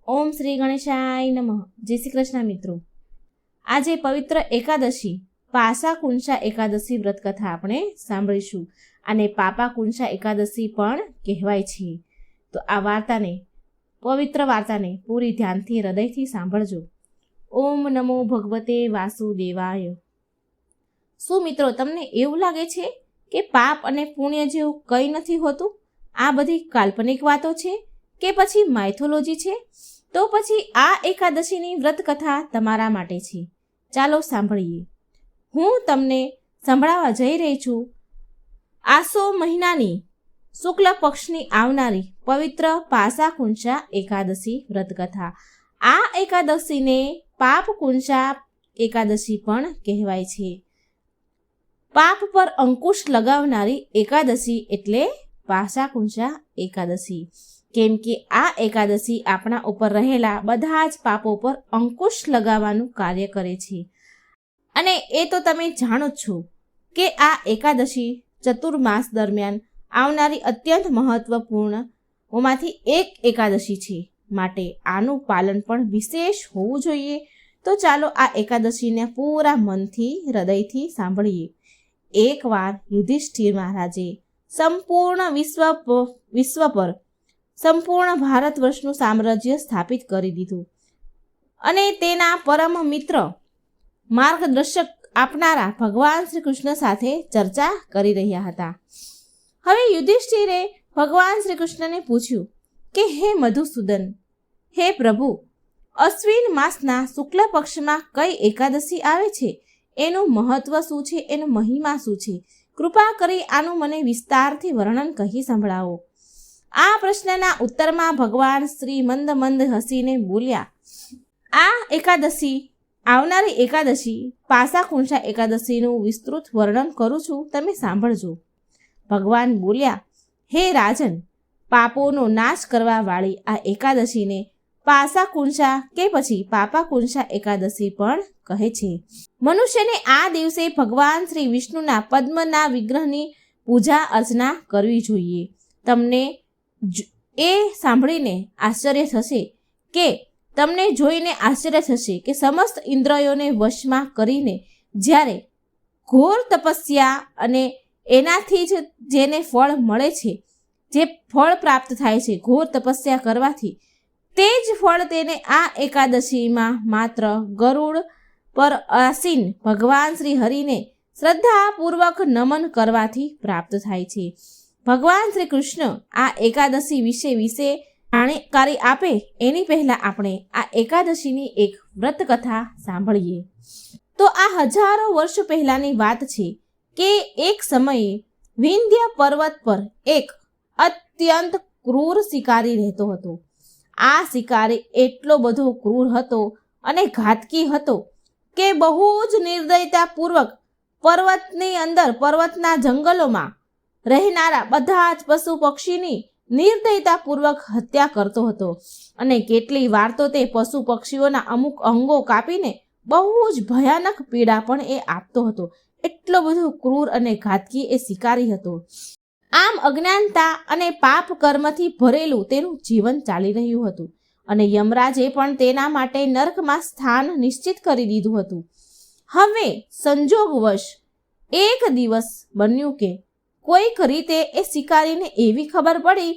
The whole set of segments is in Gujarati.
ઓમ શ્રી ગણેશાય નમઃ. જય શ્રી કૃષ્ણ મિત્રો. આજે પવિત્ર એકાદશી પાસા કુંસા એકાદશી વ્રત કથા આપણે સાંભળીશું. અને પાપા કુંસા એકાદશી પણ કહેવાય છે. તો આ વાર્તાને, પવિત્ર વાર્તાને પૂરી ધ્યાનથી હૃદયથી સાંભળજો. ઓમ નમો ભગવતે વાસુદેવાય. શું મિત્રો, તમને એવું લાગે છે કે પાપ અને પુણ્ય જેવું કંઈ નથી હોતું? આ બધી કાલ્પનિક વાતો છે કે પછી માઇથોલોજી છે? તો પછી આ એકાદશીની વ્રત કથા તમારા માટે છે. ચાલો સાંભળીએ. હું તમને સંભળાવવા જઈ રહી છું આસો મહિનાની શુક્લ પક્ષની આવનારી પવિત્ર પાસા કુંસા એકાદશી વ્રત કથા. આ એકાદશીને પાપ કુંસા એકાદશી પણ કહેવાય છે. પાપ પર અંકુશ લગાવનારી એકાદશી એટલે પાસા કુંસા એકાદશી. કેમ કે આ એકાદશી આપણા ઉપર રહેલા બધા જ પાપો પર અંકુશ લગાવવાનું કાર્ય કરે છે. અને એ તો તમે જાણો જ છો કે આ એકાદશી ચતુર્માસ દરમિયાન આવનારી અત્યંત મહત્વપૂર્ણમાંથી એક એકાદશી છે. માટે આનું પાલન પણ વિશેષ હોવું જોઈએ. તો ચાલો આ એકાદશીને પૂરા મનથી હૃદયથી સાંભળીએ. એકવાર યુધિષ્ઠિર મહારાજે સંપૂર્ણ વિશ્વ પર સંપૂર્ણ ભારત વર્ષનું સામ્રાજ્ય સ્થાપિત કરી દીધું અને તેના પરમ મિત્ર માર્ગદર્શક આપનારા ભગવાન શ્રી કૃષ્ણ સાથે ચર્ચા કરી રહ્યા હતા. હવે યુધિષ્ઠિરે ભગવાન શ્રી કૃષ્ણને પૂછ્યું કે હે મધુસૂદન, હે પ્રભુ, અશ્વિન માસના શુક્લ પક્ષમાં કઈ એકાદશી આવે છે? એનું મહત્વ શું છે? એનો મહિમા શું છે? કૃપા કરી આનું મને વિસ્તારથી વર્ણન કહી સંભળાવો. આ પ્રશ્નના ઉત્તરમાં ભગવાન શ્રી મંદ મંદ હસીને બોલ્યા, આ એકાદશી, આવનારી એકાદશી પાસા કુંસા એકાદશીનું વિસ્તૃત વર્ણન કરું છું, તમે સાંભળજો. ભગવાન બોલ્યા, હે રાજન, પાપોનો નાશ કરવા વાળી આ એકાદશીને પાસા કુંસા કે પછી પાપા કુંસા એકાદશી પણ કહે છે. મનુષ્યને આ દિવસે ભગવાન શ્રી વિષ્ણુના પદ્મના વિગ્રહની પૂજા અર્ચના કરવી જોઈએ. તમને એ સાંભળીને આશ્ચર્ય થશે કે તમને જોઈને આશ્ચર્ય થશે કે સમસ્ત ઇન્દ્રિયોને વશમાં કરીને જ્યારે ઘોર તપસ્યા અને એનાથી જ જેને ફળ મળે છે, જે ફળ પ્રાપ્ત થાય છે ઘોર તપસ્યા કરવાથી, તે જ ફળ તેને આ એકાદશીમાં માત્ર ગરુડ પર આસીન ભગવાન શ્રી હરિને શ્રદ્ધાપૂર્વક નમન કરવાથી પ્રાપ્ત થાય છે. ભગવાન શ્રી કૃષ્ણ આ એકાદશી વિશે જાણકારી આપે એની પહેલાં આપણે આ એકાદશીની એક વ્રત કથા સાંભળીએ. તો આ હજારો વર્ષ પહેલાંની વાત છે કે એક સમયે વિંધ્ય પર્વત પર એક અત્યંત ક્રૂર શિકારી રહેતો હતો. આ શિકારી એટલો બધો ક્રૂર હતો અને ઘાતકી હતો કે બહુ જ નિર્દયતાપૂર્વક પર્વતની અંદર, પર્વતના જંગલોમાં રહેનારા બધા જ પશુ પક્ષીની નિર્દયતાપૂર્વક હત્યા કરતો હતો. અને કેટલી વાર તો તે પશુ પક્ષીઓના અમુક અંગો કાપીને બહુ જ ભયાનક પીડા પણ એ આપતો હતો. એટલો બધો ક્રૂર અને ઘાતકી એ શિકારી હતો. આમ અજ્ઞાનતા અને પાપ કર્મથી ભરેલું તેનું જીવન ચાલી રહ્યું હતું. અને યમરાજે પણ તેના માટે નરકમાં સ્થાન નિશ્ચિત કરી દીધું હતું. હવે સંજોગવશ એક દિવસ બન્યું કે કોઈક રીતે એ શિકારીને એવી ખબર પડી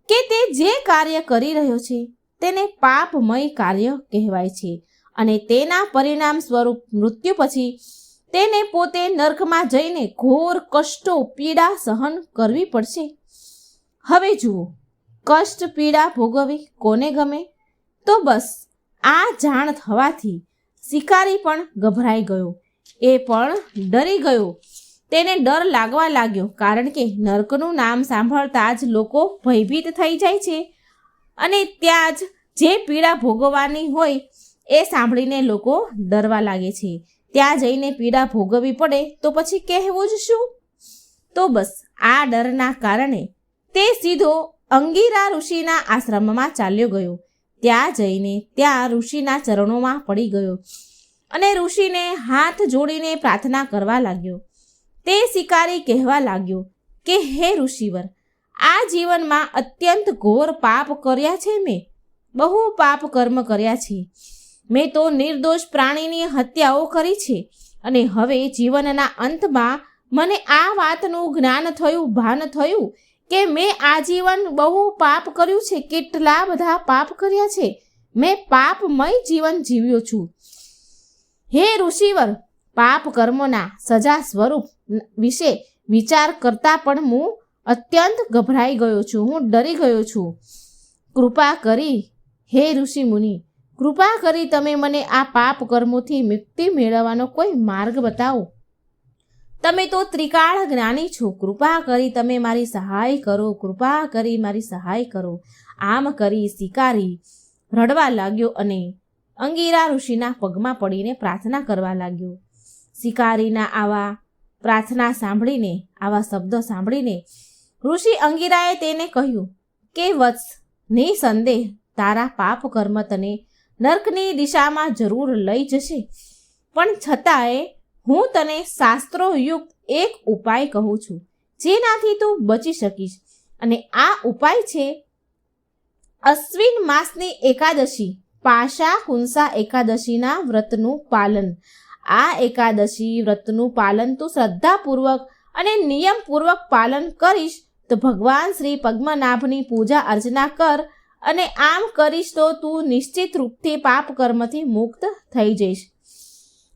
કે તે જે કાર્ય કરી રહ્યો છે તેને પાપમય કાર્ય કહેવાય છે અને તેના પરિણામ સ્વરૂપ મૃત્યુ પછી તેને પોતે નરકમાં જઈને ઘોર કષ્ટો, પીડા સહન કરવી પડશે. હવે જુઓ, કષ્ટ પીડા ભોગવવી કોને ગમે? તો બસ આ જાણ થવાથી શિકારી પણ ગભરાઈ ગયો. એ પણ ડરી ગયો. તેને ડર લાગવા લાગ્યો, કારણ કે નરકનું નામ સાંભળતા જ લોકો ભયભીત થઈ જાય છે અને ત્યાં જ જે પીડા ભોગવવાની હોય એ સાંભળીને લોકો ડરવા લાગે છે. ત્યાં જઈને પીડા ભોગવવી પડે તો પછી કહેવું જ શું? તો બસ આ ડરના કારણે તે સીધો અંગીરા ઋષિના આશ્રમમાં ચાલ્યો ગયો. ત્યાં જઈને ત્યાં ઋષિના ચરણોમાં પડી ગયો અને ઋષિને હાથ જોડીને પ્રાર્થના કરવા લાગ્યો. તે શિકારી કહેવા લાગ્યો કે હે ઋષિવર, આ જીવનમાં અત્યંત ઘોર પાપ કર્યા છે મેં. બહુ પાપ કર્મ કર્યા છે. મેં તો નિર્દોષ પ્રાણીની હત્યાઓ કરી છે અને હવે જીવનના અંતમાં મને આ વાતનું જ્ઞાન થયું, ભાન થયું કે મેં આજીવન બહુ પાપ કર્યું છે. કેટલા બધા પાપ કર્યા છે. મેં પાપમય જીવન જીવ્યો છું. હે ઋષિવર, પાપ કર્મોના સજા સ્વરૂપ વિશે વિચાર કરતા પણ હું અત્યંત ગભરાઈ ગયો છું. હું ડરી ગયો છું. કૃપા કરી હે ઋષિ મુનિ, કૃપા કરી તમે મને આ પાપ કર્મોથી મુક્તિ મેળવવાનો કોઈ માર્ગ બતાવો. તમે તો ત્રિકાળ જ્ઞાની છો. કૃપા કરી તમે મારી સહાય કરો. કૃપા કરી મારી સહાય કરો. આમ કરી શિકારી રડવા લાગ્યો અને અંગીરા ઋષિના પગમાં પડીને પ્રાર્થના કરવા લાગ્યો. શિકારીના આવા પ્રાર્થના સાંભળીને, આવા શબ્દો સાંભળીને ઋષિ અંગીરાએ તેને કહ્યું કે વત્સ, નિસંદેહ તારા પાપ કર્મ તને નર્કની દિશામાં જરૂર લઈ જશે, પણ છતાંય હું તને શાસ્ત્રોયુક્ત એક ઉપાય કહું છું જેનાથી તું બચી શકીશ. અને આ ઉપાય છે અશ્વિન માસની એકાદશી, પાશા કુંસા એકાદશીના વ્રતનું પાલન. આ એકાદશી વ્રતનું પાલન તું શ્રદ્ધાપૂર્વક અને નિયમપૂર્વક પાલન કરીશ તો ભગવાન શ્રી પદ્મનાભની પૂજા અર્ચના કર, અને આમ કરીશ તો તું નિશ્ચિત રૂપથી પાપ કર્મથી મુક્ત થઈ જઈશ.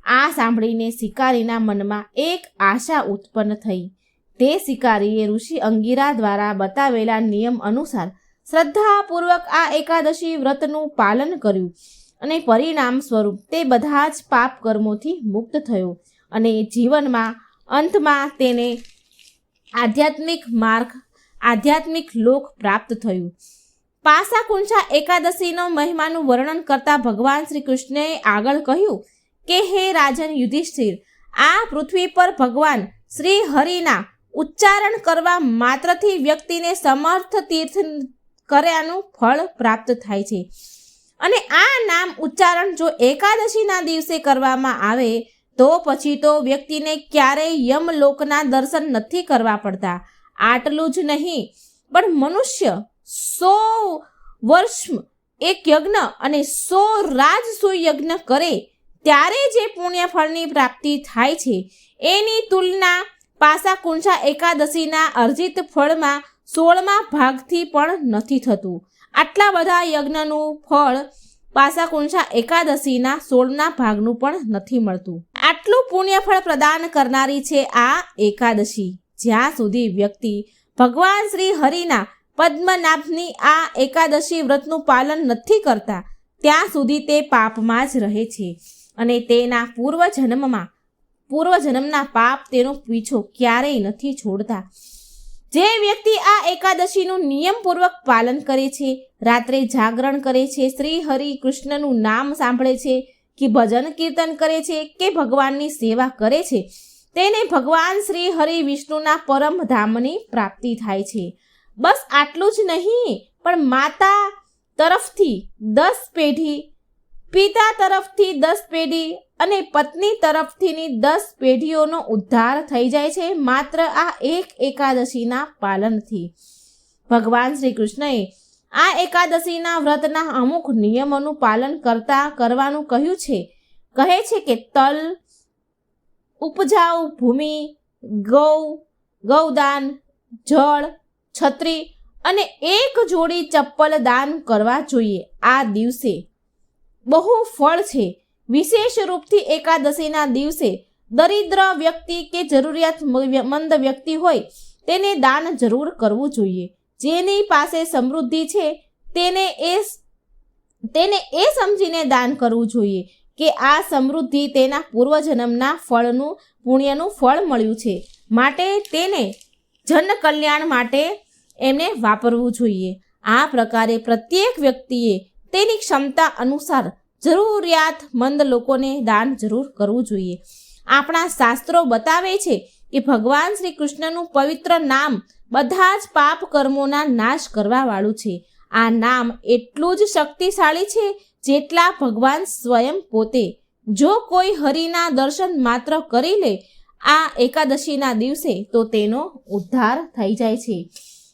આ સાંભળીને શિકારીના મનમાં એક આશા ઉત્પન્ન થઈ. તે શિકારીએ ઋષિ અંગીરા દ્વારા બતાવેલા નિયમ અનુસાર શ્રદ્ધાપૂર્વક આ એકાદશી વ્રતનું પાલન કર્યું અને પરિણામ સ્વરૂપ તે બધા જ પાપ કર્મોથી મુક્ત થયો અને જીવનમાં અંતમાં તેને આધ્યાત્મિક લોક પ્રાપ્ત થયું. પાસાકુંસા એકાદશીનો મહિમાનું વર્ણન કરતા ભગવાન શ્રી કૃષ્ણએ આગળ કહ્યું કે હે રાજન યુધિષ્ઠિર, આ પૃથ્વી પર ભગવાન શ્રી હરિના ઉચ્ચારણ કરવા માત્રથી વ્યક્તિને સમર્થ તીર્થ કર્યાનું ફળ પ્રાપ્ત થાય છે. અને આ નામ ઉચ્ચારણ જો એકાદશીના દિવસે કરવામાં આવે તો પછી તો વ્યક્તિને ક્યારેય યમલોકના દર્શન નથી કરવા પડતા. આટલું જ નહીં, પણ મનુષ્ય 100 વર્ષ એક યજ્ઞ અને 100 રાજસૂય યજ્ઞ કરે ત્યારે જે પુણ્યફળની પ્રાપ્તિ થાય છે એની તુલના પાસાકુંસા એકાદશીના અર્જિત ફળમાં 16મા ભાગથી પણ નથી થતું. આટલા બધા યજ્ઞનું ફળ પાસાકુંસા એકાદશીના 16ના ભાગનું પણ નથી મળતું. આટલું પુણ્યફળ પ્રદાન કરનારી છે આ એકાદશી. જ્યાં સુધી વ્યક્તિ ભગવાન શ્રી હરિના પદ્મનાભની આ એકાદશી વ્રતનું પાલન નથી કરતા ત્યાં સુધી તે પાપમાં જ રહે છે અને તેના પૂર્વજન્મના પાપ તેનો પીછો ક્યારેય નથી છોડતા. જે વ્યક્તિ આ એકાદશીનું નિયમપૂર્વક પાલન કરે છે, રાત્રે જાગરણ કરે છે, શ્રી હરિ કૃષ્ણનું નામ સાંભળે છે કે ભજન કીર્તન કરે છે કે ભગવાનની સેવા કરે છે, તેને ભગવાન શ્રી હરિ વિષ્ણુના પરમ ધામની પ્રાપ્તિ થાય છે. બસ આટલું જ નહીં, પણ માતા તરફથી 10 પેઢી, પિતા તરફથી 10 પેઢી અને પત્ની તરફથીની 10 પેઢીઓનો ઉદ્ધાર થઈ જાય છે માત્ર આ એક એકાદશીના પાલનથી. ભગવાન શ્રી કૃષ્ણએ આ એકાદશીના વ્રતના અમુક નિયમોનું પાલન કરવાનું કહ્યું છે. કહે છે કે તલ, ઉપજાઉ ભૂમિ, ગૌદાન, જળ, છત્રી અને એક જોડી ચપ્પલ દાન કરવા જોઈએ. આ દિવસે બહુ ફળ છે. વિશેષ રૂપથી એકાદશીના દિવસે દરિદ્ર વ્યક્તિ કે જરૂરિયાતમંદ વ્યક્તિ હોય તેને દાન જરૂર કરવું જોઈએ. જેની પાસે સમૃદ્ધિ છે તેને એ સમજીને દાન કરવું જોઈએ કે આ સમૃદ્ધિ તેના પૂર્વજન્મના પુણ્યનું ફળ મળ્યું છે, માટે તેને જન કલ્યાણ માટે એમને વાપરવું જોઈએ. આ પ્રકારે પ્રત્યેક વ્યક્તિએ તેની ક્ષમતા અનુસાર જરૂરિયાતમંદ લોકોને દાન જરૂર કરવું જોઈએ. આપણા શાસ્ત્રો બતાવે છે કે ભગવાન શ્રી કૃષ્ણનું પવિત્ર નામ બધા જ પાપ કર્મોના નાશ કરવા વાળું છે. આ નામ એટલું જ શક્તિશાળી છે જેટલા ભગવાન સ્વયં પોતે. જો કોઈ હરિના દર્શન માત્ર કરી લે આ એકાદશીના દિવસે તો તેનો ઉદ્ધાર થઈ જાય છે.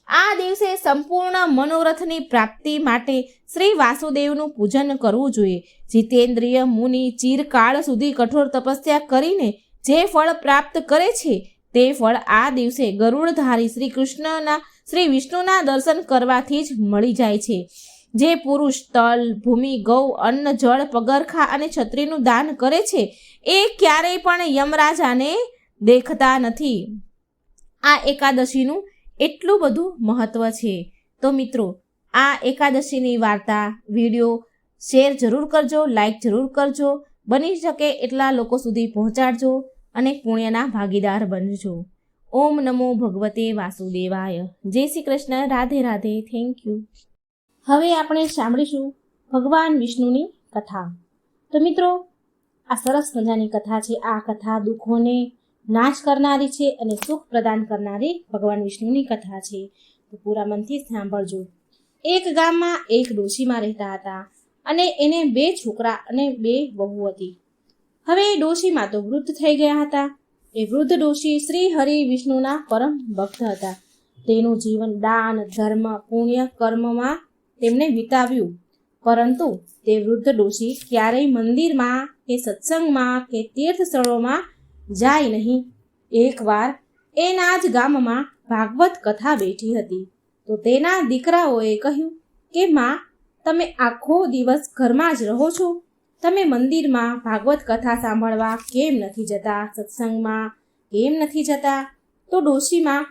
આ દિવસે સંપૂર્ણ મનોરથની પ્રાપ્તિ માટે શ્રી વાસુદેવનું પૂજન કરવું જોઈએ. જીતેન્દ્રિય મુનિ ચિરકાળ સુધી કઠોર તપસ્યા કરીને જે ફળ પ્રાપ્ત કરે છે તે ફળ આ દિવસે ગરુડધારી શ્રી વિષ્ણુના દર્શન કરવાથી જ મળી જાય છે. જે પુરુષ તલ, ભૂમિ, ગૌ, અન્ન, જળ, પગરખા અને છત્રીનું દાન કરે છે એ ક્યારેય પણ યમરાજાને દેખતા નથી. આ એકાદશીનું એટલું બધું મહત્વ છે. તો મિત્રો, આ એકાદશીની વાર્તા વિડીયો શેર જરૂર કરજો, લાઈક જરૂર કરજો, બની શકે એટલા લોકો સુધી પહોંચાડજો અને પુણ્યના ભાગીદાર બનજો. ઓમ નમો ભગવતે વાસુદેવાય. જય શ્રી કૃષ્ણ. રાધે રાધે. Thank you. હવે આપણે સાંભળીશું ભગવાન વિષ્ણુની કથા. તો મિત્રો, આ સરસ મજાની કથા છે. આ કથા દુઃખોને નાશ કરનારી છે અને સુખ પ્રદાન કરનારી ભગવાન વિષ્ણુની કથા છે. તો પૂરા મનથી સાંભળજો. એક ગામમાં એક ડોશીમાં રહેતા હતા અને એને 2 છોકરા અને 2 વહુ હતી. હવે ડોશીમાં તો વૃદ્ધ થઈ ગયા હતા. એ વૃદ્ધ ડોશી શ્રી હરિ વિષ્ણુના પરમ ભક્ત હતા. તેનું જીવન દાન, ધર્મ, પુણ્ય કર્મમાં તેમણે વિતાવ્યું. પરંતુ તે વૃદ્ધ ડોશી ક્યારેય મંદિરમાં કે સત્સંગમાં કે તીર્થ સ્થળોમાં જાય નહીં. એકવાર એના જ ગામમાં ભાગવત કથા બેઠી હતી. તો તેના દીકરાઓએ કહ્યું કે માં, તમે આખો દિવસ ઘરમાં જ રહો છો, તમે મંદિરમાં ભાગવત કથા સાંભળવા કેમ નથી જતા, સત્સંગમાં કેમ નથી જતા? તો ડોશીમાં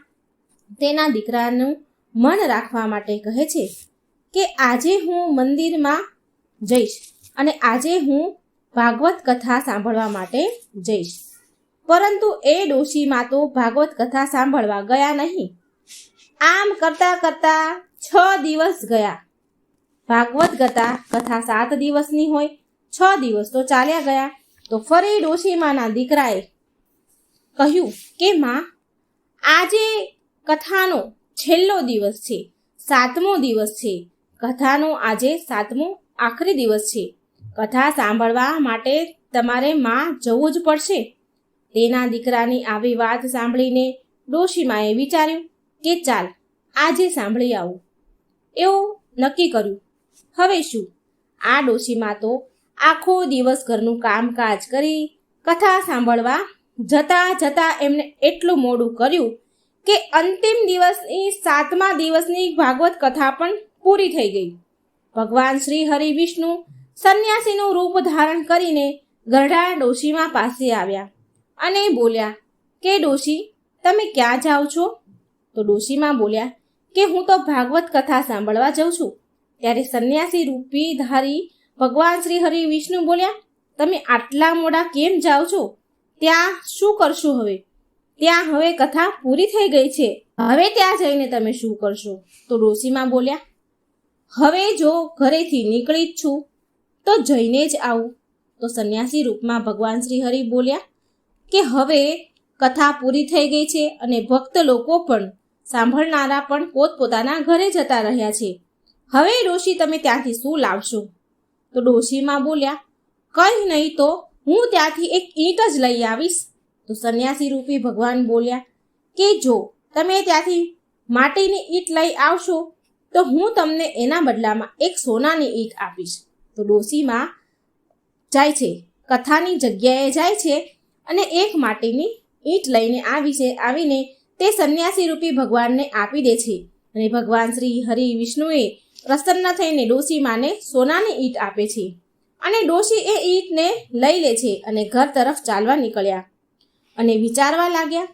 તેના દીકરાનું મન રાખવા માટે કહે છે કે આજે હું મંદિરમાં જઈશ અને આજે હું ભાગવત કથા સાંભળવા માટે જઈશ. પરંતુ એ ડોશીમાં તો ભાગવત કથા સાંભળવા ગયા નહીં. આમ કરતા કરતા 6 દિવસ ગયા. ભાગવત કથા 7 દિવસની હોય, 6 દિવસ તો ચાલ્યા ગયા. તો ફરી ડોશીમાના દીકરાએ કહ્યું કે માં, આજે કથાનો છેલ્લો દિવસ છે, 7મો દિવસ છે. કથાનો આજે 7મો આખરી દિવસ છે. કથા સાંભળવા માટે તમારે માં જવું જ પડશે. તેના દીકરાની આવી વાત સાંભળીને ડોશીમાએ વિચાર્યું કે ચાલ આજે સાંભળી આવું. એવું નક્કી કર્યું. હવે શું, આ ડોશીમાં તો આખો દિવસ ઘરનું કામકાજ કરી કથા સાંભળવા જતા એમને એટલું મોડું કર્યું કે અંતિમ દિવસની 7મા દિવસની ભાગવત કથા પણ પૂરી થઈ ગઈ. ભગવાન શ્રી હરિ વિષ્ણુ સંન્યાસીનું રૂપ ધારણ કરીને ગરડા ડોશીમા પાસે આવ્યા અને બોલ્યા કે ડોશી, તમે ક્યાં જાઓ છો? તો ડોશીમા બોલ્યા કે હું તો ભાગવત કથા સાંભળવા જાઉં છું. ત્યારે સંન્યાસી રૂપી ધારી ભગવાન શ્રી હરિ વિષ્ણુ બોલ્યા, તમે આટલા મોડા કેમ જાઓ છો? ત્યાં શું કરશો? ત્યાં હવે કથા પૂરી થઈ ગઈ છે. હવે ત્યાં જઈને તમે શું કરશો? તો ડોશીમા બોલ્યા, હવે જો ઘરેથી નીકળી જ છું તો જઈને જ આવું. તો સંન્યાસી રૂપમાં ભગવાન શ્રી હરિ બોલ્યા કે હવે કથા પૂરી થઈ ગઈ છે અને ભક્ત લોકો પણ, સાંભળનારા પણ પોતપોતાના ઘરે જતા રહ્યા છે. હવે ડોશી, તમે ત્યાંથી શું લાવશો? તો ડોશીમાં બોલ્યા, કંઈ નહીં, તો હું ત્યાંથી એક ઈંટ જ લઈ આવીશ. તો સંન્યાસી રૂપી ભગવાન બોલ્યા કે જો તમે ત્યાંથી માટીની ઈંટ લઈ આવશો તો હું તમને એના બદલામાં એક સોનાની ઈંટ આપીશ. તો ડોશીમાં જાય છે, કથાની જગ્યાએ જાય છે અને એક માટીની ઈંટ લઈને આવીને તે સંન્યાસી રૂપી ભગવાનને આપી દે છે. અને ભગવાન શ્રી હરિ વિષ્ણુએ પ્રસન્ન થઈને ડોશીમાને સોનાની ઈંટ આપે છે અને ડોશી એ ઈંટને લઈ લે છે અને ઘર તરફ ચાલવા નીકળ્યા અને વિચારવા લાગ્યા.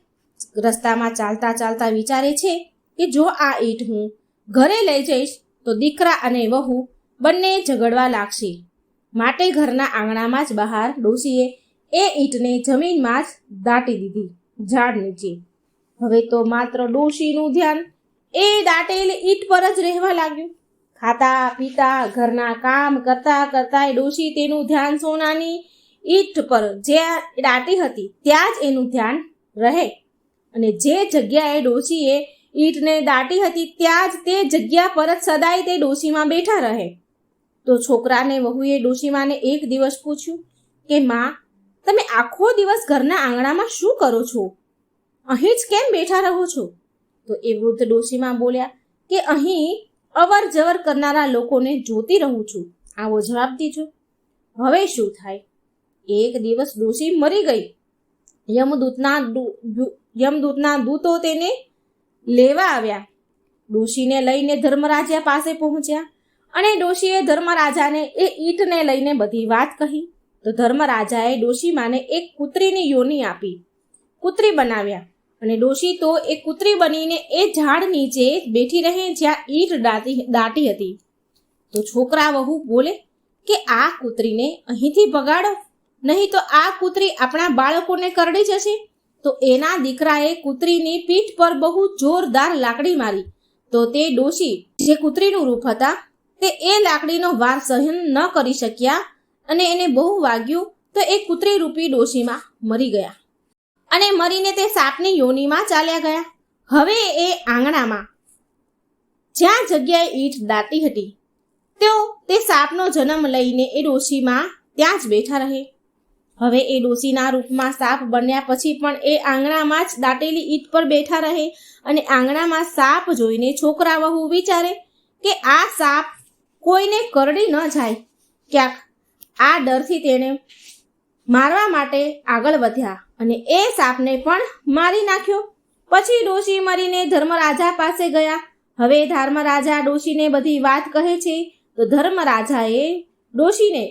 રસ્તામાં ચાલતા ચાલતા વિચારે છે કે જો આ ઈંટ હું ઘરે લઈ જઈશ તો દીકરા અને વહુ બંને ઝઘડવા લાગશે. માટે ઘરના આંગણામાં જ બહાર ડોશીએ એ ઈંટને જમીનમાં જ દાટી દીધી, ઝાડ નીચે. હવે તો માત્ર ડોશીનું ધ્યાન એ દાટેલી ઈંટ પર જ રહેવા લાગ્યું. ખાતા પીતા ઘરના કામ કરતા કરતા ડોશી તેનું ધ્યાન સોનાની ઈંટ પર જે દાટી હતી ત્યાં જ એનું ધ્યાન રહે અને જે જગ્યાએ ડોશીએ ઈંટને દાટી હતી ત્યાં જ તે જગ્યા પર જ સદાય તે ડોશીમાં બેઠા રહે. તો છોકરાને વહુએ ડોશીમાને એક દિવસ પૂછ્યું કે માં, તમે આખો દિવસ ઘરના આંગણામાં શું કરો છો? અહીં જ કેમ બેઠા રહો છો? તો એ વૃદ્ધ ડોશીમાં બોલ્યા કે અહીં અવર જવર કરનારા લોકોને જોતી રહું છું, આવો જવાબ દીજો. હવે શું થાય? એક દિવસ ડોશી મરી ગઈ. યમદૂતના દૂતો તેને લેવા આવ્યા. ડોશીને લઈને ધર્મરાજા પાસે પહોંચ્યા અને ડોશીએ ધર્મરાજાને એ ઈંટને લઈને બધી વાત કહી. તો ધર્મરાજાએ ડોશીમાને એક કૂતરીની યોની આપી, કૂતરી બનાવ્યા અને ડોશી તો એ કૂતરી બનીને એ ઝાડ નીચે બેઠી રહે જ્યાં ઈંટ દાટી હતી. તો છોકરા વહુ બોલે કે આ કૂતરીને અહીંથી ભગાડો, નહીં તો આ કૂતરી આપણા બાળકોને કરડી જશે. તો એના દીકરાએ કૂતરીની પીઠ પર બહુ જોરદાર લાકડી મારી. તો તે ડોશી જે કૂતરીનું રૂપ હતા તે એ લાકડીનો વાર સહન ન કરી શક્યા અને એને બહુ વાગ્યું. તો એ કૂતરી રૂપી ડોશીમાં મરી ગયા અને મરીને તે સાપની યોનીમાં ચાલ્યા ગયા. હવે એ આંગણામાં જ્યાં જગ્યાએ ઈંટ દાટી હતી તે સાપનો જન્મ લઈને એ ડોશીમાં ત્યાં જ બેઠા રહે. હવે એ ડોશીના રૂપમાં સાપ બન્યા પછી પણ એ આંગણામાં જ દાટેલી ઈંટ પર બેઠા રહે અને આંગણામાં સાપ જોઈને છોકરા વહુ વિચારે કે આ સાપ કોઈને કરડી ન જાય. ક્યાંક આ ડરથી તેણે મારવા માટે આગળ વધ્યા અને એ સાપને પણ મારી નાખ્યો. પછી ડોશી મરીને ધર્મરાજા પાસે ગયા. હવે ધર્મરાજા ડોશીને બધી વાત કહે છે. તો ધર્મરાજાએ ડોશીને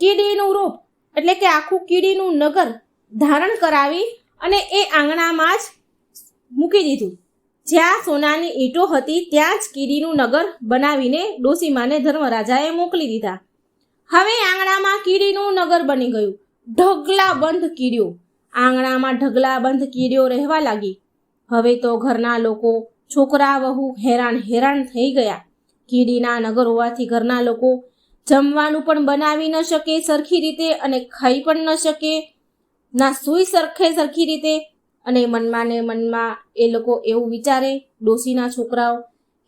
કીડીનું રૂપ એટલે કે આખું કીડીનું નગર ધારણ કરાવી અને એ આંગણામાં જ મૂકી દીધું. જ્યાં સોનાની ઈંટો હતી ત્યાં જ કીડીનું નગર બનાવીને ડોશીમાને ધર્મરાજાએ મોકલી દીધા. હવે આંગણામાં કીડીનું નગર બની ગયું. ઢગલાબંધ કીડીઓ, આંગણામાં ઢગલાબંધ કીડીઓ રહેવા લાગી. હવે તો ઘરના લોકો, છોકરા વહુ હેરાન થઈ ગયા. કીડીના નગર હોવાથી ઘરના લોકો જમવાનું પણ બનાવી ન શકે સરખી રીતે અને ખાઈ પણ ન શકે, ના સૂઈ સરખી રીતે. અને મનમાં ને મનમાં એ લોકો એવું વિચારે, ડોશીના છોકરાઓ,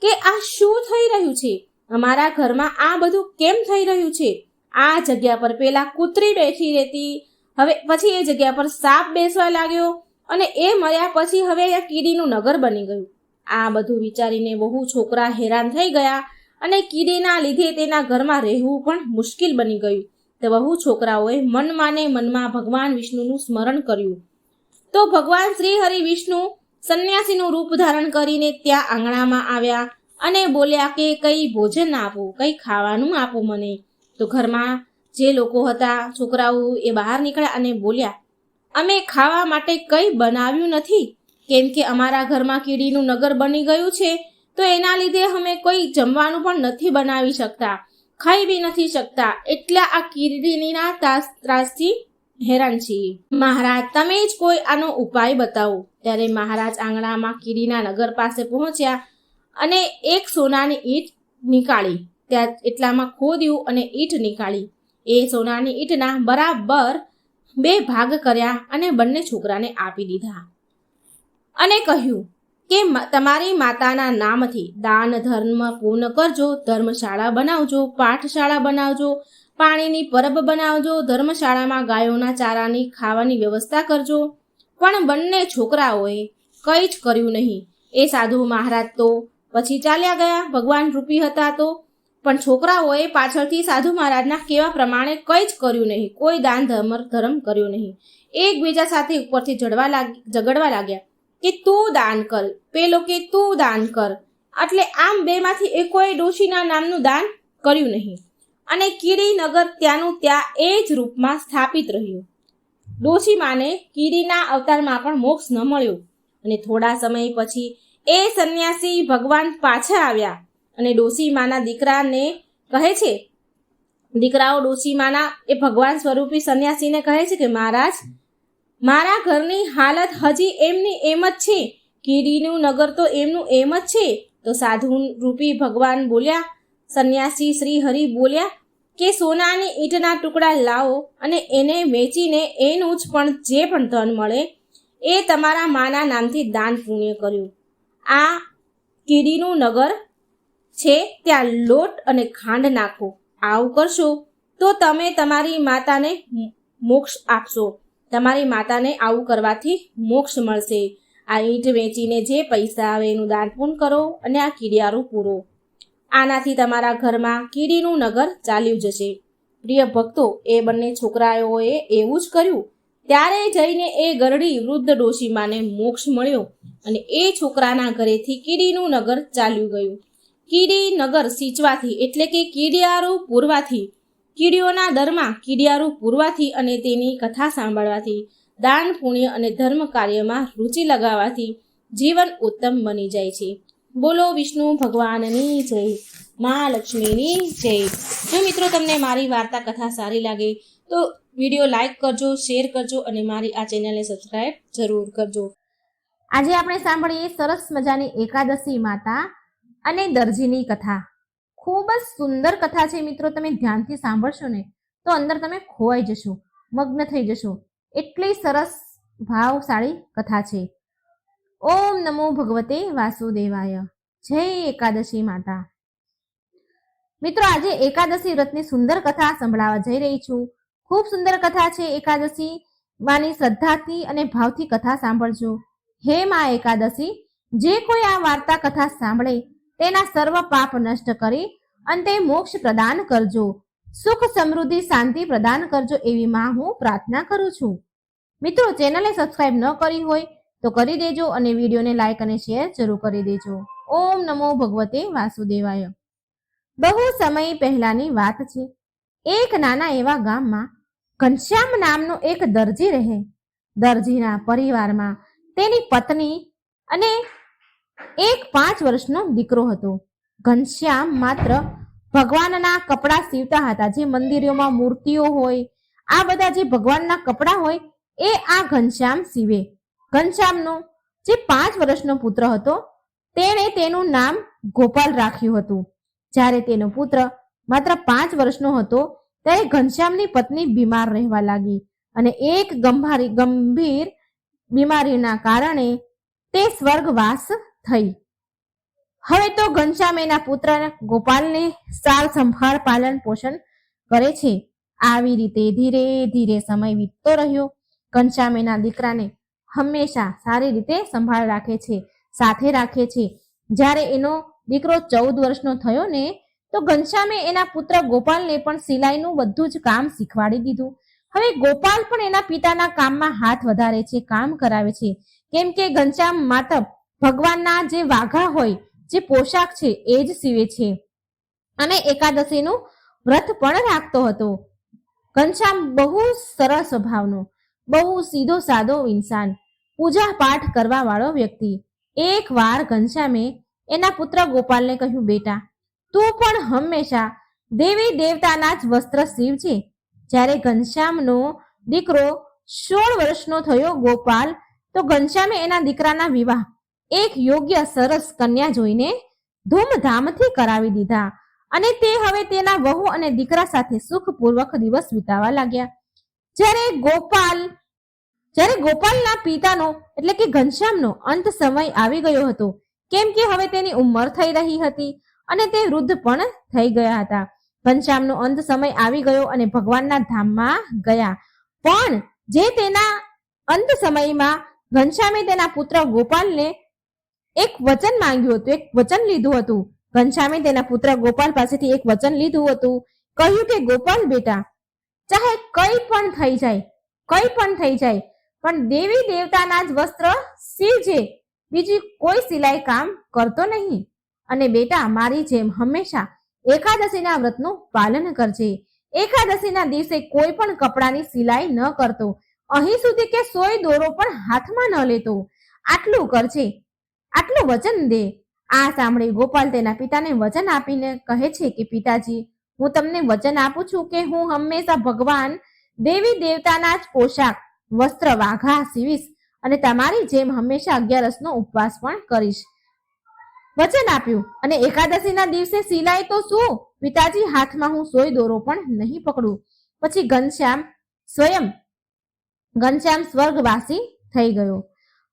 કે આ શું થઈ રહ્યું છે? અમારા ઘરમાં આ બધું કેમ થઈ રહ્યું છે? આ જગ્યા પર પેલા કૂતરી બેઠી રહેતી, હવે પછી એ જગ્યા પર સાપ બેસવા લાગ્યો અને એ મર્યા પછી હવે આ કીડીનું નગર બની ગયું. આ બધું વિચારીને બહુ છોકરા હેરાન થઈ ગયા અને કીડીના લીધે તેના ઘરમાં રહેવું પણ મુશ્કેલ બની ગયું. તો બહુ છોકરાઓએ મનમાં ને મનમાં ભગવાન વિષ્ણુનું સ્મરણ કર્યું. તો ભગવાન શ્રી હરિ વિષ્ણુ સંન્યાસીનું રૂપ ધારણ કરીને ત્યાં આંગણામાં આવ્યા અને બોલ્યા કે કંઈ ભોજન આપો, કંઈ ખાવાનું આપો મને. તો ઘરમાં જે લોકો હતા, છોકરાઓ, એ બહાર નીકળ્યા અને બોલ્યા, અમે ખાવા માટે કંઈ બનાવ્યું નથી, કેમ કે અમારા ઘરમાં કીડીનું નગર બની ગયું છે. તો એના લીધે અમે કોઈ જમવાનું પણ નથી બનાવી શકતા, ખાઈ બી નથી શકતા, એટલા આ કીડીના ત્રાસથી હેરાન છીએ. મહારાજ, તમે જ કોઈ આનો ઉપાય બતાવો. ત્યારે મહારાજ આંગણામાં કીડીના નગર પાસે પહોંચ્યા અને એક સોનાની ઈંટ નીકાળી, ત્યાં એટલામાં ખોદ્યું અને ઈંટ નીકાળી. એ સોનાની ઈંટના બરાબર 2 ભાગ કર્યા અને બંને છોકરાને આપી દીધા અને કહ્યું કે તમારી માતાના નામથી દાન ધર્મ પૂર્ણ કરજો, ધર્મશાળા બનાવજો, પાઠશાળા બનાવજો, પાણીની પરબ બનાવજો, ધર્મશાળામાં ગાયોના ચારાની ખાવાની વ્યવસ્થા કરજો. પણ બંને છોકરાઓએ કંઈ જ કર્યું નહીં. એ સાધુ મહારાજ તો પછી ચાલ્યા ગયા, ભગવાન રૂપી હતા તો, પણ છોકરાઓએ પાછળથી સાધુ મહારાજના કહેવા પ્રમાણે કંઈ જ કર્યું નહીં, કોઈ દાન ધર્મ કર્યો નહીં. એકબીજા સાથે ઉપરથી ઝઘડવા લાગ્યા કે તું દાન કર, પેલો કે તું દાન કર. એટલે આમ બેમાંથી એકોએ ડોશીના નામનું દાન કર્યું નહીં અને કીડી નગર ત્યાંનું ત્યાં એ જ રૂપમાં સ્થાપિત રહ્યું. ડોશીમાને કીડીના અવતારમાં પણ મોક્ષ ન મળ્યો અને થોડા સમય પછી એ સંન્યાસી ભગવાન પાછા આવ્યા અને ડોશીમાના દીકરાને કહે છે, દીકરાઓ ડોશીમાના એ ભગવાન સ્વરૂપી સંન્યાસીને કહે છે કે મહારાજ, મારા ઘરની હાલત હજી એમની એમ જ છે, કીડીનું નગર તો એમનું એમ જ છે. તો સાધુ રૂપી ભગવાન બોલ્યા, સંન્યાસી શ્રી હરિ બોલ્યા કે સોનાની ઈંટના ટુકડા લાવો અને એને વેચીને એનું જ પણ જે પણ ધન મળે એ તમારા માના નામથી દાન પુણ્ય કર્યું. આ કીડીનું નગર છે ત્યાં લોટ અને ખાંડ નાખો, આવું કરશો તો તમે તમારી માતાને મોક્ષ આપશો, તમારી માતાને આવું કરવાથી મોક્ષ મળશે. આ ઈંટ વેચીને જે પૈસા આવે એનું દાન પૂન કરો અને આ કીડિયારું પૂરો. આનાથી તમારા ઘરમાં કીડીનું નગર ચાલ્યું જશે. પ્રિય ભક્તો, એ બંને છોકરાઓએ એવું જ કર્યું. ત્યારે જઈને એ ગરડી વૃદ્ધ ડોશીમાને મોક્ષ મળ્યો અને એ છોકરાના ઘરેથી કીડીનું નગર ચાલ્યું ગયું. કીડી નગર સિંચવાથી એટલે કે કીડિયારું પૂરવાથી, કીડીઓના દરમાં કીડિયારું પૂરવાથી અને તેની કથા સાંભળવાથી, દાન પુણ્ય અને ધર્મ કાર્યમાં રુચિ લગાવવાથી જીવન ઉત્તમ બની જાય છે. બોલો વિષ્ણુ ભગવાનની જય, મહાલક્ષ્મીની જય. જો મિત્રો તમને મારી વાર્તા કથા સારી લાગે તો વિડીયો લાઈક કરજો, શેર કરજો અને મારી આ ચેનલને સબસ્ક્રાઈબ જરૂર કરજો. આજે આપણે સાંભળીએ સરસ મજાની એકાદશી માતા અને દરજીની કથા. ખૂબ જ સુંદર કથા છે મિત્રો. તમે ધ્યાનથી સાંભળશો ને તો અંદર તમે ખોવાઈ જશો, મગ્ન થઈ જશો. એટલી સરસ ભાવશાળી કથા છે. ઓમ નમો ભગવતે વાસુદેવાય. જય એકાદશી માતા. મિત્રો, આજે એકાદશી વ્રતની સુંદર કથા સંભળાવવા જઈ રહી છું. ખૂબ સુંદર કથા છે. એકાદશી માની શ્રદ્ધાથી અને ભાવથી કથા સાંભળજો. હે મા એકાદશી, જે કોઈ આ વાર્તા કથા સાંભળે તેના સર્વ પાપ નષ્ટ કરી અંતે મોક્ષ પ્રદાન કરજો, સુખ સમૃદ્ધિ શાંતિ પ્રદાન કરજો એવી માં હું પ્રાર્થના કરું છું. મિત્રો, ચેનલને સબસ્ક્રાઇબ ન કરી હોય તો કરી દેજો અને વિડીયોને લાઈક અને શેર જરૂર કરી દેજો. ઓમ નમો ભગવતે વાસુદેવાય. બહુ સમય પહેલાની વાત છે. એક નાના એવા ગામમાં ઘનશ્યામ નામનો એક દરજી રહે. દરજીના પરિવારમાં તેની પત્ની અને એક 5 વર્ષનો દીકરો હતો. ઘનશ્યામ માત્ર ભગવાનના કપડા સીવતા હતા. જે મંદિરોમાં મૂર્તિઓ હોય, આ બધા જે ભગવાનના કપડા હોય એ આ ઘનશ્યામ સીવે. ઘનશ્યામનો જે 5 વર્ષનો પુત્ર હતો તેણે તેનું નામ ગોપાલ રાખ્યું હતું. જ્યારે તેનો પુત્ર માત્ર 5 વર્ષનો હતો ત્યારે ઘનશ્યામની પત્ની બીમાર રહેવા લાગી અને એક ગંભીર બીમારીના કારણે તે સ્વર્ગવાસ થઈ. હવે તો ઘનશ્યામ એના પુત્ર ગોપાલને સાર સંભાળ પાલન પોષણ કરે છે. આવી રીતે ધીરે ધીરે સમય વીતતો રહ્યો. ઘનશ્યામ એના દીકરાને હંમેશા સારી રીતે સંભાળ રાખે છે, સાથે રાખે છે. જ્યારે એનો દીકરો 14 વર્ષનો થયો ને તો ઘનશ્યામે એના પુત્ર ગોપાલને પણ સિલાઈનું બધું જ કામ શીખવાડી દીધું. હવે ગોપાલ પણ એના પિતાના કામમાં હાથ વધારે છે, કામ કરાવે છે. કેમ કે ઘનશ્યામ માત્ર ભગવાનના જે વાઘા હોય, જે પોશાક છે એ જ સીવે છે અને એકાદશીનું વ્રત પણ રાખતો હતો. ઘનશ્યામ બહુ સરળ સ્વભાવનો, બહુ સીધો સાદો ઇન્સાન, પૂજા પાઠ કરવા વાળો વ્યક્તિ. એક વાર ઘનશ્યામે એના પુત્ર ગોપાલને કહ્યું, બેટા, તું પણ હંમેશા દેવી દેવતાના જ વસ્ત્ર સીવજે. જ્યારે ઘનશ્યામનો દીકરો 16 વર્ષનો થયો ગોપાલ, તો ઘનશ્યામે એના દીકરાના વિવાહ એક યોગ્ય સરસ કન્યા જોઈને ધૂમધામથી કરાવી દીધા અને તે હવે તેના વહુ અને દીકરા સાથે સુખપૂર્વક દિવસ વિતાવવા લાગ્યા. જ્યારે ગોપાલના પિતાનો એટલે કે ઘનશ્યામનો અંત સમય આવી ગયો હતો. કેમ કે હવે તેની ઉંમર થઈ રહી હતી અને તે વૃદ્ધ પણ થઈ ગયા હતા. ઘનશ્યામનો અંત સમય આવી ગયો અને ભગવાનના ધામમાં ગયા. પણ જે તેના અંત સમયમાં ઘનશ્યામે તેના પુત્ર ગોપાલને એક વચન માંગ્યું હતું, એક વચન લીધું હતું. ઘનશ્યામે તેના પુત્ર ગોપાલ પાસેથી એક વચન લીધું હતું. કહ્યું કે ગોપાલ બેટા, ચાહે કંઈ પણ થઈ જાય, પણ દેવી દેવતાના જ વસ્ત્ર સીવજે, બીજી કોઈ સિલાઈ કામ કરતો નહીં. અને બેટા, મારી જેમ હંમેશા એકાદશીના વ્રતનું પાલન કરજે. એકાદશીના દિવસે કોઈ પણ કપડાની સિલાઈ ન કરતો, અહીં સુધી કે સોય દોરો પણ હાથમાં ન લેતો. આટલું કરજે, આટલું વચન દે. આ સાંભળી ગોપાલ તેના પિતાને વચન આપીને કહે છે કે પિતાજી, હું તમને વચન આપું છું કે હું હંમેશા ભગવાન દેવી દેવતાના જ પોશાક વસ્ત્ર વાઘા સીવીશ અને તમારી જેમ હંમેશા 11નો ઉપવાસ પણ કરીશ. વચન આપ્યું. અને એકાદશીના દિવસે સિલાઈ તો શું પિતાજી, હાથમાં હું સોય દોરો પણ નહીં પકડું. પછી ઘનશ્યામ સ્વર્ગવાસી થઈ ગયો.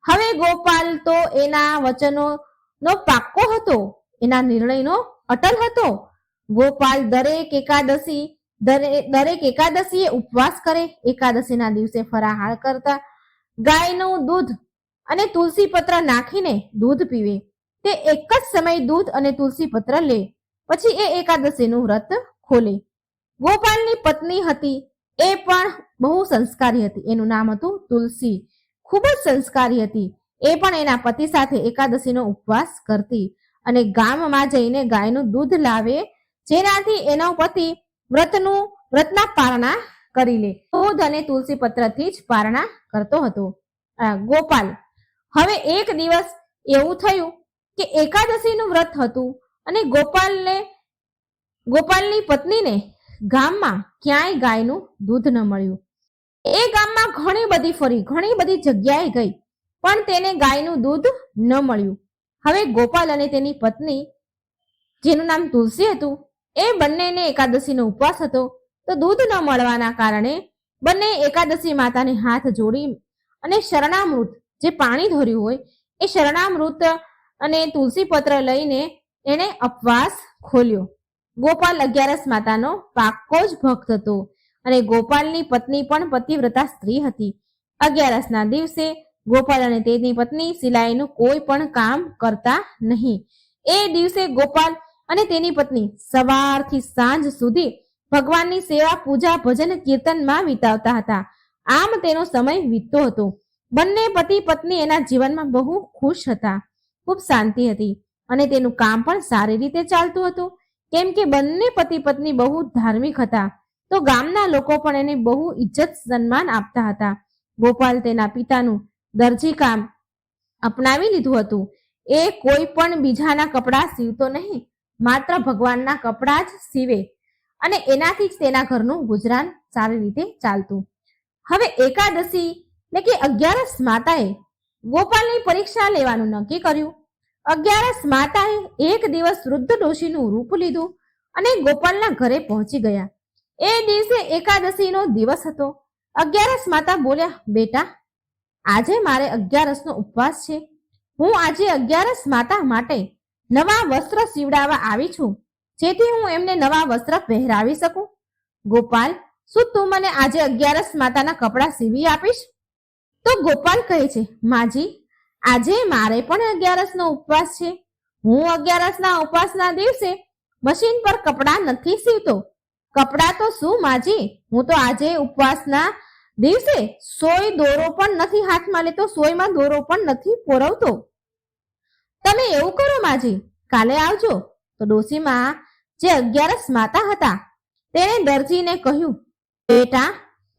હવે ગોપાલ તો એના વચનોનો પાક્કો હતો, એના નિર્ણયનો અટલ હતો. ગોપાલ દરેક એકાદશીએ ઉપવાસ કરે, એકાદશીના દિવસે ફરાહાર કરતા, ગાયનું દૂધ અને તુલસી પત્ર નાખીને દૂધ પીવે. તે એક જ સમય દૂધ અને તુલસી પત્ર લે, પછી એ એકાદશીનું વ્રત ખોલે. ગોપાલની પત્ની હતી, એ પણ બહુ સંસ્કારી હતી. એનું નામ હતું તુલસી. ખૂબ જ સંસ્કારી હતી. એ પણ એના પતિ સાથે એકાદશીનો ઉપવાસ કરતી અને ગામમાં જઈને ગાયનું દૂધ લાવે, જેનાથી એનો પતિ વ્રતના પારણા કરી લે. દૂધ અને તુલસી પત્રથી જ પારણા કરતો હતો ગોપાલ. હવે એક દિવસ એવું થયું કે એકાદશીનું વ્રત હતું અને ગોપાલની પત્નીને ગામમાં ક્યાંય ગાયનું દૂધ ન મળ્યું. એ ગામમાં ઘણી બધી જગ્યાએ ગઈ, પણ તેને ગાયનું દૂધ ન મળ્યું. હવે ગોપાલ અને તેની પત્ની, જેનું નામ તુલસી હતું, એ બંનેને એકાદશીનો ઉપવાસ હતો, તો દૂધ ન મળવાના કારણે બંને એકાદશી માતાને હાથ જોડી અને શરણામૃત, જે પાણી ધોર્યું હોય એ શરણામૃત અને તુલસી પત્ર લઈને એણે ઉપવાસ ખોલ્યો. ગોપાલ 11 માતાનો પાક્કો જ ભક્ત હતો અને ગોપાલની પત્ની પણ પતિવ્રતા સ્ત્રી હતી. 11ના દિવસે ગોપાલ અને તેની પત્ની સિલાઈનું કોઈ પણ કામ કરતા નહીં. એ દિવસે ગોપાલ અને તેની પત્ની સવારથી સાંજ સુધી ભગવાનની સેવા, પૂજા, ભજન, કીર્તનમાં વિતાવતા હતા. આમ તેનો સમય વીતતો હતો. બંને પતિ પત્ની એના જીવનમાં બહુ ખુશ હતા, ખૂબ શાંતિ હતી અને તેનું કામ પણ સારી રીતે ચાલતું હતું. કેમ કે બંને પતિ પત્ની બહુ ધાર્મિક હતા, તો ગામના લોકો પણ એને બહુ ઇજ્જત સન્માન આપતા હતા. ગોપાલ તેના પિતાનું દરજી કામ અપનાવી લીધું હતું. એ કોઈ પણ બીજાના કપડાં સીવતો નહીં, માત્ર ભગવાનના કપડાં જ સીવે અને એનાથી જ તેના ઘરનું ગુજરાન સારી રીતે ચાલતું. હવે એકાદશી એટલે કે 11 માતાએ ગોપાલની પરીક્ષા લેવાનું નક્કી કર્યું. 11 માતાએ એક દિવસ વૃદ્ધ ડોશીનું રૂપ લીધું અને ગોપાલના ઘરે પહોંચી ગયા. એ દિવસે એકાદશીનો દિવસ હતો. 11 માતા બોલ્યા, બેટા, આજે મારે 11નો ઉપવાસ છે. હું આજે 11 માતા માટે નવા વસ્ત્ર સીવડાવવા આવી છું, જેથી હું એમને નવા વસ્ત્ર પહેરાવી શકું. ગોપાલ, શું તું મને આજે 11 માતાના કપડાં સીવી આપીશ? તો ગોપાલ કહે છે, માજી, આજે મારે પણ 11નો ઉપવાસ છે. હું 11ના ઉપવાસના દિવસે મશીન પર કપડાં નથી સીવતો. કપડાં તો શું માજી, હું તો આજે ઉપવાસના દિવસે સોય દોરો પણ નથી હાથમાં લેતો, સોયમાં દોરો પણ નથી પોરવતો. તમે એવું કરો માજી, કાલે આવજો. તો ડોશીમાં જે 11 માતા હતા તેણે દરજીને કહ્યું, બેટા,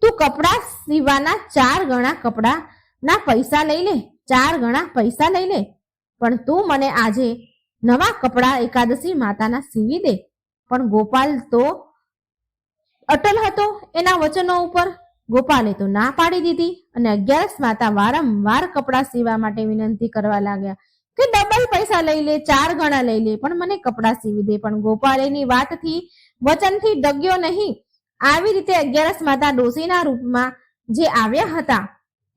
તું કપડાં સીવવાના 4 ગણા કપડાના પૈસા લઈ લે, 4 ગણા પૈસા લઈ લે, પણ તું મને આજે નવા કપડાં એકાદશી માતાના સીવી દે. પણ ગોપાલ તો અટલ હતો એના વચનો ઉપર. ગોપાલે તો ના પાડી દીધી અને 11 માતા વારંવાર કપડાં સીવવા માટે વિનંતી કરવા લાગ્યા કે ડબલ પૈસા લઈ લે, 4 ગણા લઈ લે, પણ મને કપડાં સીવી દે. પણ ગોપાલ એની વાતથી, વચનથી ડગ્યો નહીં. આવી રીતે 11 માતા ડોશીના રૂપમાં જે આવ્યા હતા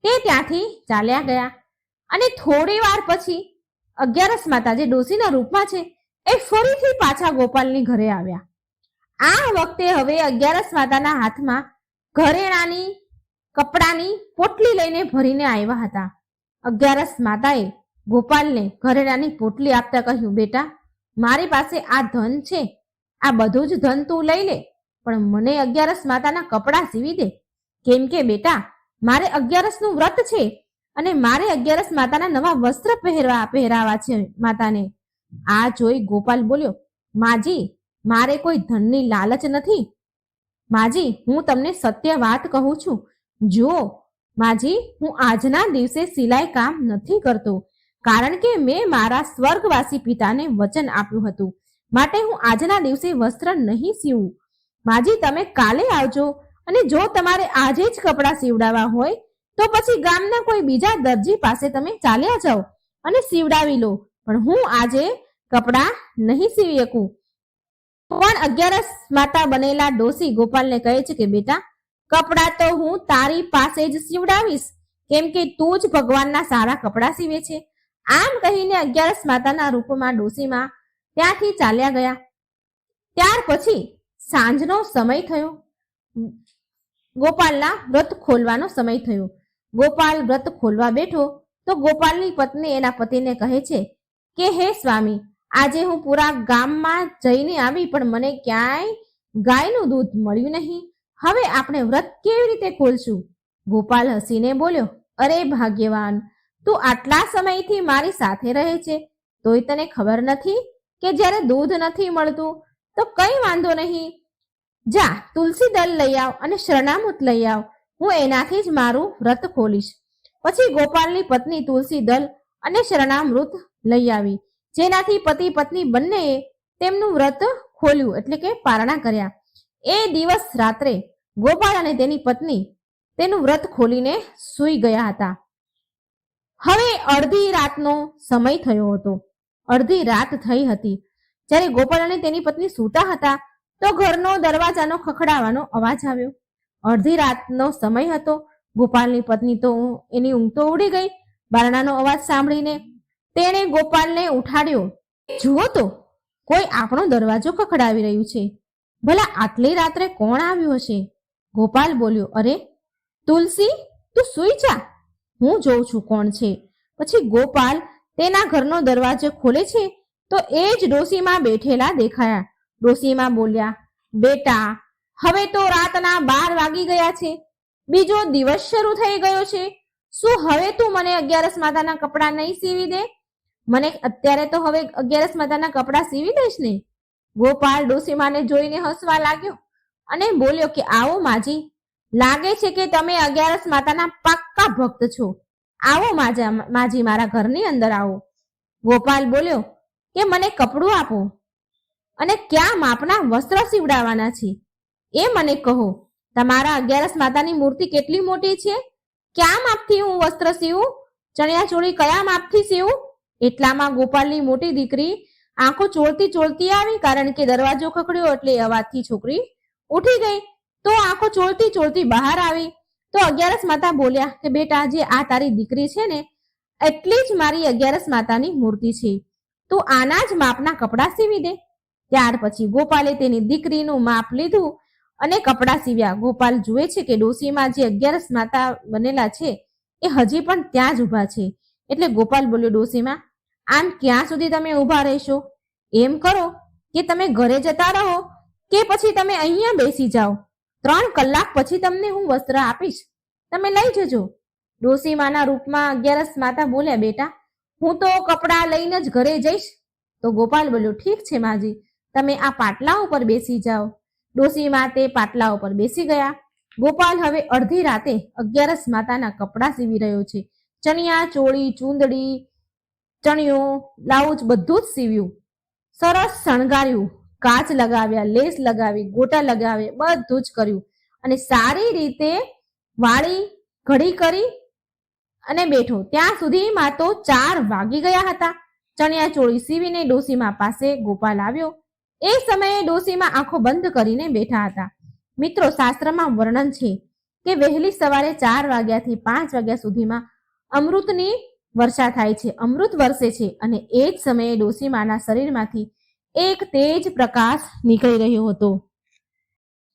તે ત્યાંથી ચાલ્યા ગયા અને થોડી વાર પછી 11 માતા જે ડોશીના રૂપમાં છે એ ફરીથી પાછા ગોપાલની ઘરે આવ્યા. આ વખતે હવે 11 માતાના હાથમાં ઘરેણાની કપડાની પોટલી લઈને ભરીને આવ્યા હતા. 11 માતાએ ગોપાલને ઘરેણાની પોટલી આપતા કહ્યું, બેટા, મારી પાસે આ ધન છે, આ બધું જ ધન તું લઈ લે, પણ મને 11 માતાના કપડાં સીવી દે. કેમ કે બેટા, મારે 11નું વ્રત છે અને મારે 11 માતાના નવા વસ્ત્ર પહેરાવા છે માતાને. આ જોઈ ગોપાલ બોલ્યો, માજી, મારે કોઈ ધનની લાલચ નથી. માજી, હું તમને સત્ય વાત કહું છું. જો માજી, હું આજના દિવસે સિલાઈ કામ નથી કરતો, કારણ કે મેં મારા સ્વર્ગવાસી પિતાને વચન આપ્યું હતું, માટે હું આજના દિવસે વસ્ત્ર નહીં સીવું. માજી, તમે કાલે આવજો અને જો તમારે આજે જ કપડાં સીવડાવવા હોય તો પછી ગામના કોઈ બીજા દરજી પાસે તમે ચાલ્યા જાઓ અને સીવડાવી લો, પણ હું આજે કપડાં નહીં સીવી શકું. પણ 11 માતા બનેલા ડોશી ગોપાલને કહે છે કે બેટા, કપડાં તો હું તારી પાસે જ સીવડાવીશ, કેમ કે તું જ ભગવાનના સારા કપડાં સીવે છે. આમ કહીને 11 માતાના રૂપમાં ડોશીમાં ત્યાંથી ચાલ્યા ગયા. ત્યાર પછી સાંજનો સમય થયો. ગોપાલના વ્રત ખોલવાનો સમય થયો. ગોપાલ વ્રત ખોલવા બેઠો તો ગોપાલની પત્ની એના પતિને કહે છે કે હે સ્વામી, આજે હું પૂરા ગામમાં જઈને આવી પણ મને ક્યાંય ગાયનું દૂધ મળ્યું નહીં. હવે આપણે વ્રત કેવી રીતે ખોલશું? ગોપાલ હસીને બોલ્યો, અરે ભાગ્યવાન, તું આટલા સમયથી મારી સાથે રહે છે, તોય તને ખબર નથી કે જ્યારે દૂધ નથી મળતું તો કઈ વાંધો નહીં. જા, તુલસી દળ લઈ આવ અને શરણામૃત લઈ આવ, હું એનાથી જ મારું વ્રત ખોલીશ. પછી ગોપાલની પત્ની તુલસી દળ અને શરણામૃત લઈ આવી, જેનાથી પતિ પત્ની બંનેએ તેમનું વ્રત ખોલ્યું, એટલે કે પારણા કર્યા. એ દિવસ રાત્રે ગોપાલ અને તેની પત્ની તેનું વ્રત ખોલીને સૂઈ ગયા હતા. હવે અડધી રાતનો સમય થયો હતો. અડધી રાત થઈ હતી. જ્યારે ગોપાલ અને તેની પત્ની સૂતા હતા તો ઘરનો દરવાજાનો ખખડાવાનો અવાજ આવ્યો. અડધી રાતનો સમય હતો. ગોપાલની પત્ની તો એની ઊંઘ તો ઉડી ગઈ. બારણાનો અવાજ સાંભળીને તેણે ગોપાલને ઉઠાડ્યો. જુઓ તો, કોઈ આપણો દરવાજો ખખડાવી રહ્યું છે. ભલા આટલી રાત્રે કોણ આવ્યું હશે? ગોપાલ બોલ્યો, અરે તુલસી, તું સૂઈ જા, હું જોઉં છું કોણ છે. પછી ગોપાલ તેના ઘરનો દરવાજો ખોલે છે તો એ જ ડોશીમાં બેઠેલા દેખાયા. ડોશીમાં બોલ્યા, બેટા, હવે તો રાતના 12 વાગી ગયા છે, બીજો દિવસ શરૂ થઈ ગયો છે. શું હવે તું મને 11 માતાના કપડાં નહીં સીવી દે? મને અત્યારે તો હવે 11 માતાના કપડાં સીવી દઈશ ને? ગોપાલ ડોશીમાને જોઈને હસવા લાગ્યો અને બોલ્યો કે આવો માજી, લાગે છે કે તમે 11 માતાના પાક્કા ભક્ત છો. આવો માજી, મારા ઘરની અંદર આવો. ગોપાલ બોલ્યો કે મને કપડું આપો અને ક્યાં માપના વસ્ત્ર સીવડાવવાના છે એ મને કહો. તમારા 11 માતાની મૂર્તિ કેટલી મોટી છે? ક્યાં માપથી હું વસ્ત્ર સીવું? ચણિયા ચોળી કયા માપથી સીવું? એટલામાં ગોપાલની મોટી દીકરી આંખો ચોળતી ચોળતી આવી, કારણ કે દરવાજો ખખડ્યો એટલે અવાજથી છોકરી ઉઠી ગઈ. તો આંખો ચોળતી ચોળતી બહાર આવી તો 11 માતા બોલ્યા કે બેટા, જે આ તારી દીકરી છે ને, એટલી જ મારી 11 માતાની મૂર્તિ છે, તું આના જ માપના કપડાં સીવી દે. ત્યાર પછી ગોપાલે તેની દીકરીનું માપ લીધું અને કપડાં સીવ્યા. ગોપાલ જુએ છે કે ડોશીમાં જે 11 માતા બનેલા છે એ હજી પણ ત્યાં જ ઊભા છે. એટલે ગોપાલ બોલ્યો, ડોશીમાં, આમ ક્યાં સુધી તમે ઊભા રહેશો? એમ કરો કે તમે ઘરે જતા રહો કે પછી તમે અહીંયા બેસી જાઓ. 3 કલાક પછી તમને હું વસ્ત્ર આપીશ, તમે લઈ જજો. ડોશીમાના રૂપમાં 11 માતા બોલ્યા, બેટા, હું તો કપડાં લઈને જ ઘરે જઈશ. તો ગોપાલ બોલ્યો, ઠીક છે માજી, તમે આ પાટલા ઉપર બેસી જાઓ. ડોશીમા તે પાટલા ઉપર બેસી ગયા. ગોપાલ હવે અડધી રાતે 11 માતાના કપડાં સીવી રહ્યો છે. ચણિયા ચોળી, ચૂંદડી, ચણિયો, બ્લાઉઝ બધું જ સીવ્યું, સરસ શણગાર્યું, કાચ લગાવ્યા, લેસ લગાવી, ગોટા લગાવે, બધું જ કર્યું અને સારી રીતે વાળી ઘડી કરી અને બેઠો. ત્યાં સુધીમાં તો 4 વાગી ગયા હતા. ચણિયા ચોળી સીવીને ડોશીમા પાસે ગોપાલ આવ્યો. એ સમયે ડોશીમા આંખો બંધ કરીને બેઠા હતા. મિત્રો, શાસ્ત્રમાં વર્ણન છે કે વહેલી સવારે 4 વાગ્યાથી 5 વાગ્યા સુધીમાં અમૃતની વર્ષા થાય છે, અમૃત વરસે છે અને એ જ સમયે ડોશીમાના શરીરમાંથી એક તેજ પ્રકાશ નીકળી રહ્યો હતો.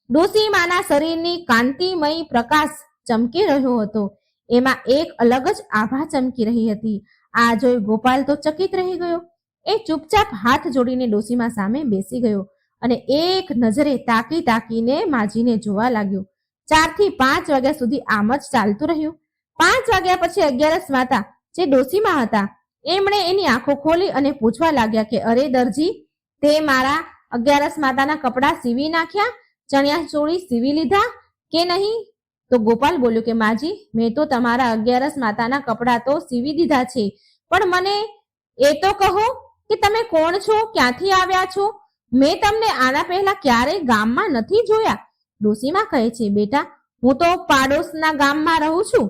ડોશીમાના શરીરની કાંતિમય પ્રકાશ ચમકી રહ્યો હતો. એમાં એક અલગ જ આભા ચમકી રહી હતી. આ જોઈ ગોપાલ તો ચકિત રહી ગયો. એ ચૂપચાપ હાથ જોડીને ડોશીમા સામે બેસી ગયો અને એક નજરે તાકી તાકીને માજીને જોવા લાગ્યો. 4 થી 5 વાગ્યા સુધી આમ જ ચાલતું રહ્યું. 5 વાગ્યા પછી 11 માતા જે ડોશીમા હતા એમણે એની આંખો ખોલી અને પૂછવા લાગ્યા કે અરે દરજી, તે મારા 11 માતાના કપડાં સીવી નાખ્યા, ચણિયા ચોળી સીવી લીધા કે નહીં? તો ગોપાલ બોલ્યો કે માજી, મેં તો તમારા 11 માતાના કપડાં તો સીવી દીધા છે, પણ મને એ તો કહો કે તમે કોણ છો, ક્યાંથી આવ્યા છો? મેં તમને આના પહેલા ક્યારેય ગામમાં નથી જોયા. ડોશીમા કહે છે, બેટા, હું તો પાડોશના ગામમાં રહું છું,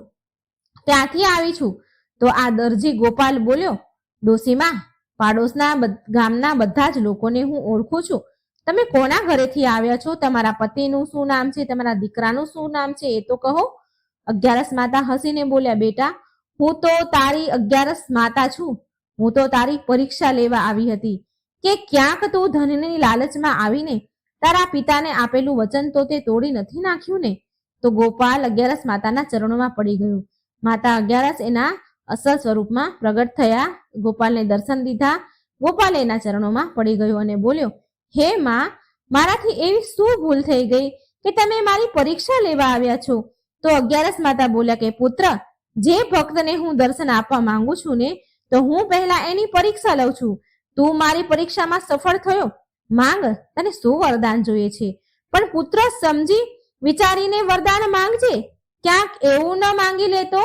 ત્યાંથી આવી છું. તો આ દરજી ગોપાલ બોલ્યો, ડોશીમા, પાડોશના ગામના બધા જ લોકોને હું ઓળખું છું. તમે કોના ઘરેથી આવ્યા છો? તમારા પતિનું શું નામ છે? તમારા દીકરાનું શું નામ છે? એ તો કહો. 11 માતા હસીને બોલ્યા, બેટા, હું તો તારી 11 માતા છું. હું તો તારી પરીક્ષા લેવા આવી હતી કે ક્યાંક તું ધનની લાલચમાં આવીને તારા પિતાને આપેલું વચન તો તે તોડી નથી નાખ્યું ને? તો ગોપાલ 11 માતાના ચરણોમાં પડી ગયો. માતા 11 એના અસલ સ્વરૂપમાં પ્રગટ થયા. ગોપાલને દર્શન દીધા. ગોપાલ એના ચરણોમાં પડી ગયો અને બોલ્યો, હે માં, મારાથી એવી શું ભૂલ થઈ ગઈ કે તમે મારી પરીક્ષા લેવા આવ્યા છો? તો અગિયારસ માતા બોલ્યા કે પુત્ર, જે ભક્તને હું દર્શન આપવા માંગુ છું ને, તો હું પહેલા એની પરીક્ષા લઉં છું. તું મારી પરીક્ષામાં સફળ થયો, માંગ, તને શું વરદાન જોઈએ છે? પણ પુત્ર, સમજી વિચારીને વરદાન માંગજે. ક્યાંક એવું ન માંગી લેતો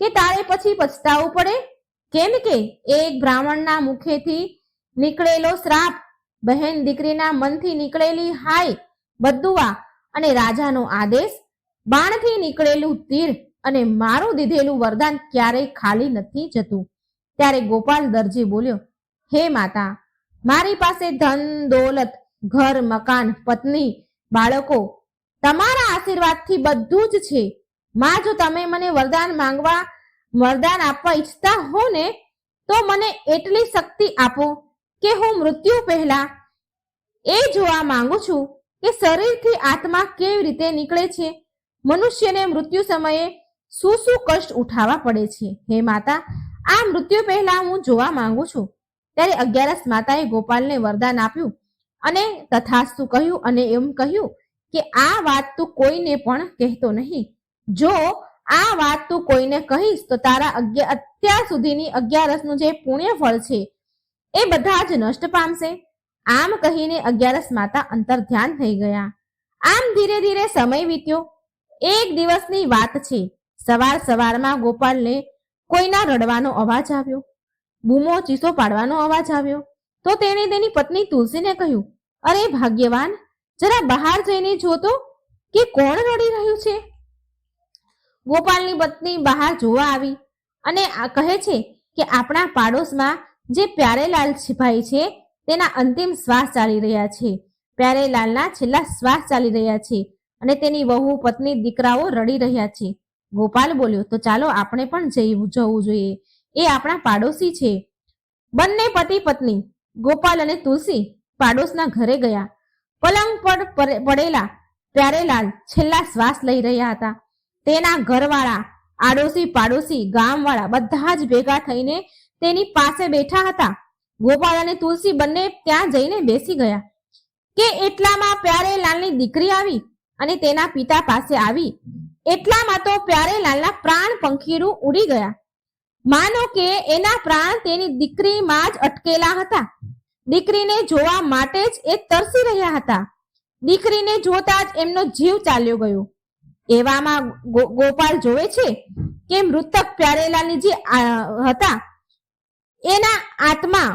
કે તારે પછી પછતાવું પડે. કેમ કે એક બ્રાહ્મણના મુખેથી નીકળેલો શ્રાપ, બહેન દીકરીના મનથી નીકળેલી હાય બદુઆ અને રાજાનો આદેશ, બાણથી નીકળેલું તીર અને મારું દીધેલું વરદાન ક્યારેય ખાલી નથી જતું. ત્યારે ગોપાલ દરજી બોલ્યો, હે માતા, મારી પાસે ધન દોલત, ઘર મકાન, પત્ની, બાળકો, તમારા આશીર્વાદથી બધું જ છે. માં, જો તમે મને વરદાન આપવા ઈચ્છતા હો ને, તો મને એટલી શક્તિ આપો કે હું મૃત્યુ પહેલા એ જોવા માંગુ છું કે શરીરથી આત્મા કેવી રીતે નીકળે છે. મનુષ્યને મૃત્યુ સમયે શું શું કષ્ટ ઉઠાવવા પડે છે. હે માતા, આ મૃત્યુ પહેલા હું જોવા માંગુ છું. ત્યારે અગિયારસ માતાએ ગોપાલને વરદાન આપ્યું અને તથાસ્તુ કહ્યું અને એમ કહ્યું કે આ વાત તું કોઈને પણ કહેતો નહીં. જો આ વાત તું કોઈને કહીશ તો તારા અત્યાર સુધીની અગિયારસનું જે પુણ્ય ફળ છે એ બધા જ નષ્ટ પામશે. આમ કહીને અગિયારસ માતા અંતર ધ્યાન થઈ ગયા. આમ ધીરે ધીરે સમય વીત્યો. એક દિવસની વાત છે. સવારમાં ગોપાલને કોઈના રડવાનો અવાજ આવ્યો, બૂમો ચીસો પાડવાનો અવાજ આવ્યો. તો તેણે તેની પત્ની તુલસીને કહ્યું, અરે ભાગ્યવાન, જરા બહાર જઈને જોતો કે કોણ રડી રહ્યું છે. ગોપાલની પત્ની બહાર જોવા આવી અને કહે છે કે આપણા પાડોશમાં જે પ્યારેલાલ ભાઈ છે તેના અંતિમ શ્વાસ ચાલી રહ્યા છે. પ્યારેલાલના છેલ્લા શ્વાસ ચાલી રહ્યા છે અને તેની વહુ, પત્ની, દીકરાઓ રડી રહ્યા છે. ગોપાલ બોલ્યો, તો ચાલો આપણે પણ જવું જોઈએ. એ આપણા પાડોશી છે. બંને પતિ પત્ની ગોપાલ અને તુલસી પાડોશના ઘરે ગયા. પલંગ પર પડેલા પ્યારેલાલ છેલ્લા શ્વાસ લઈ રહ્યા હતા. તેના ઘરવાળા, આડોશી પાડોશી, ગામવાળા બધા જ ભેગા થઈને તેની પાસે બેઠા હતા. ગોપાલ અને તુલસી બંને ત્યાં જઈને બેસી ગયા કે એટલામાં પ્યારેલાલની દીકરી આવી અને તેના પિતા પાસે આવી. એટલામાં તો પ્યારેલાલના પ્રાણ પંખીડું ઉડી ગયા. માનો કે એના પ્રાણ તેની દીકરીમાં જ અટકેલા હતા. દીકરીને જોવા માટે જ એ તરસી રહ્યા હતા. દીકરીને જોતા જ એમનો જીવ ચાલ્યો ગયો. એવામાં ગોપાલ જોવે છે કે મૃતક પ્યારેલાલની જે હતા એના આત્મા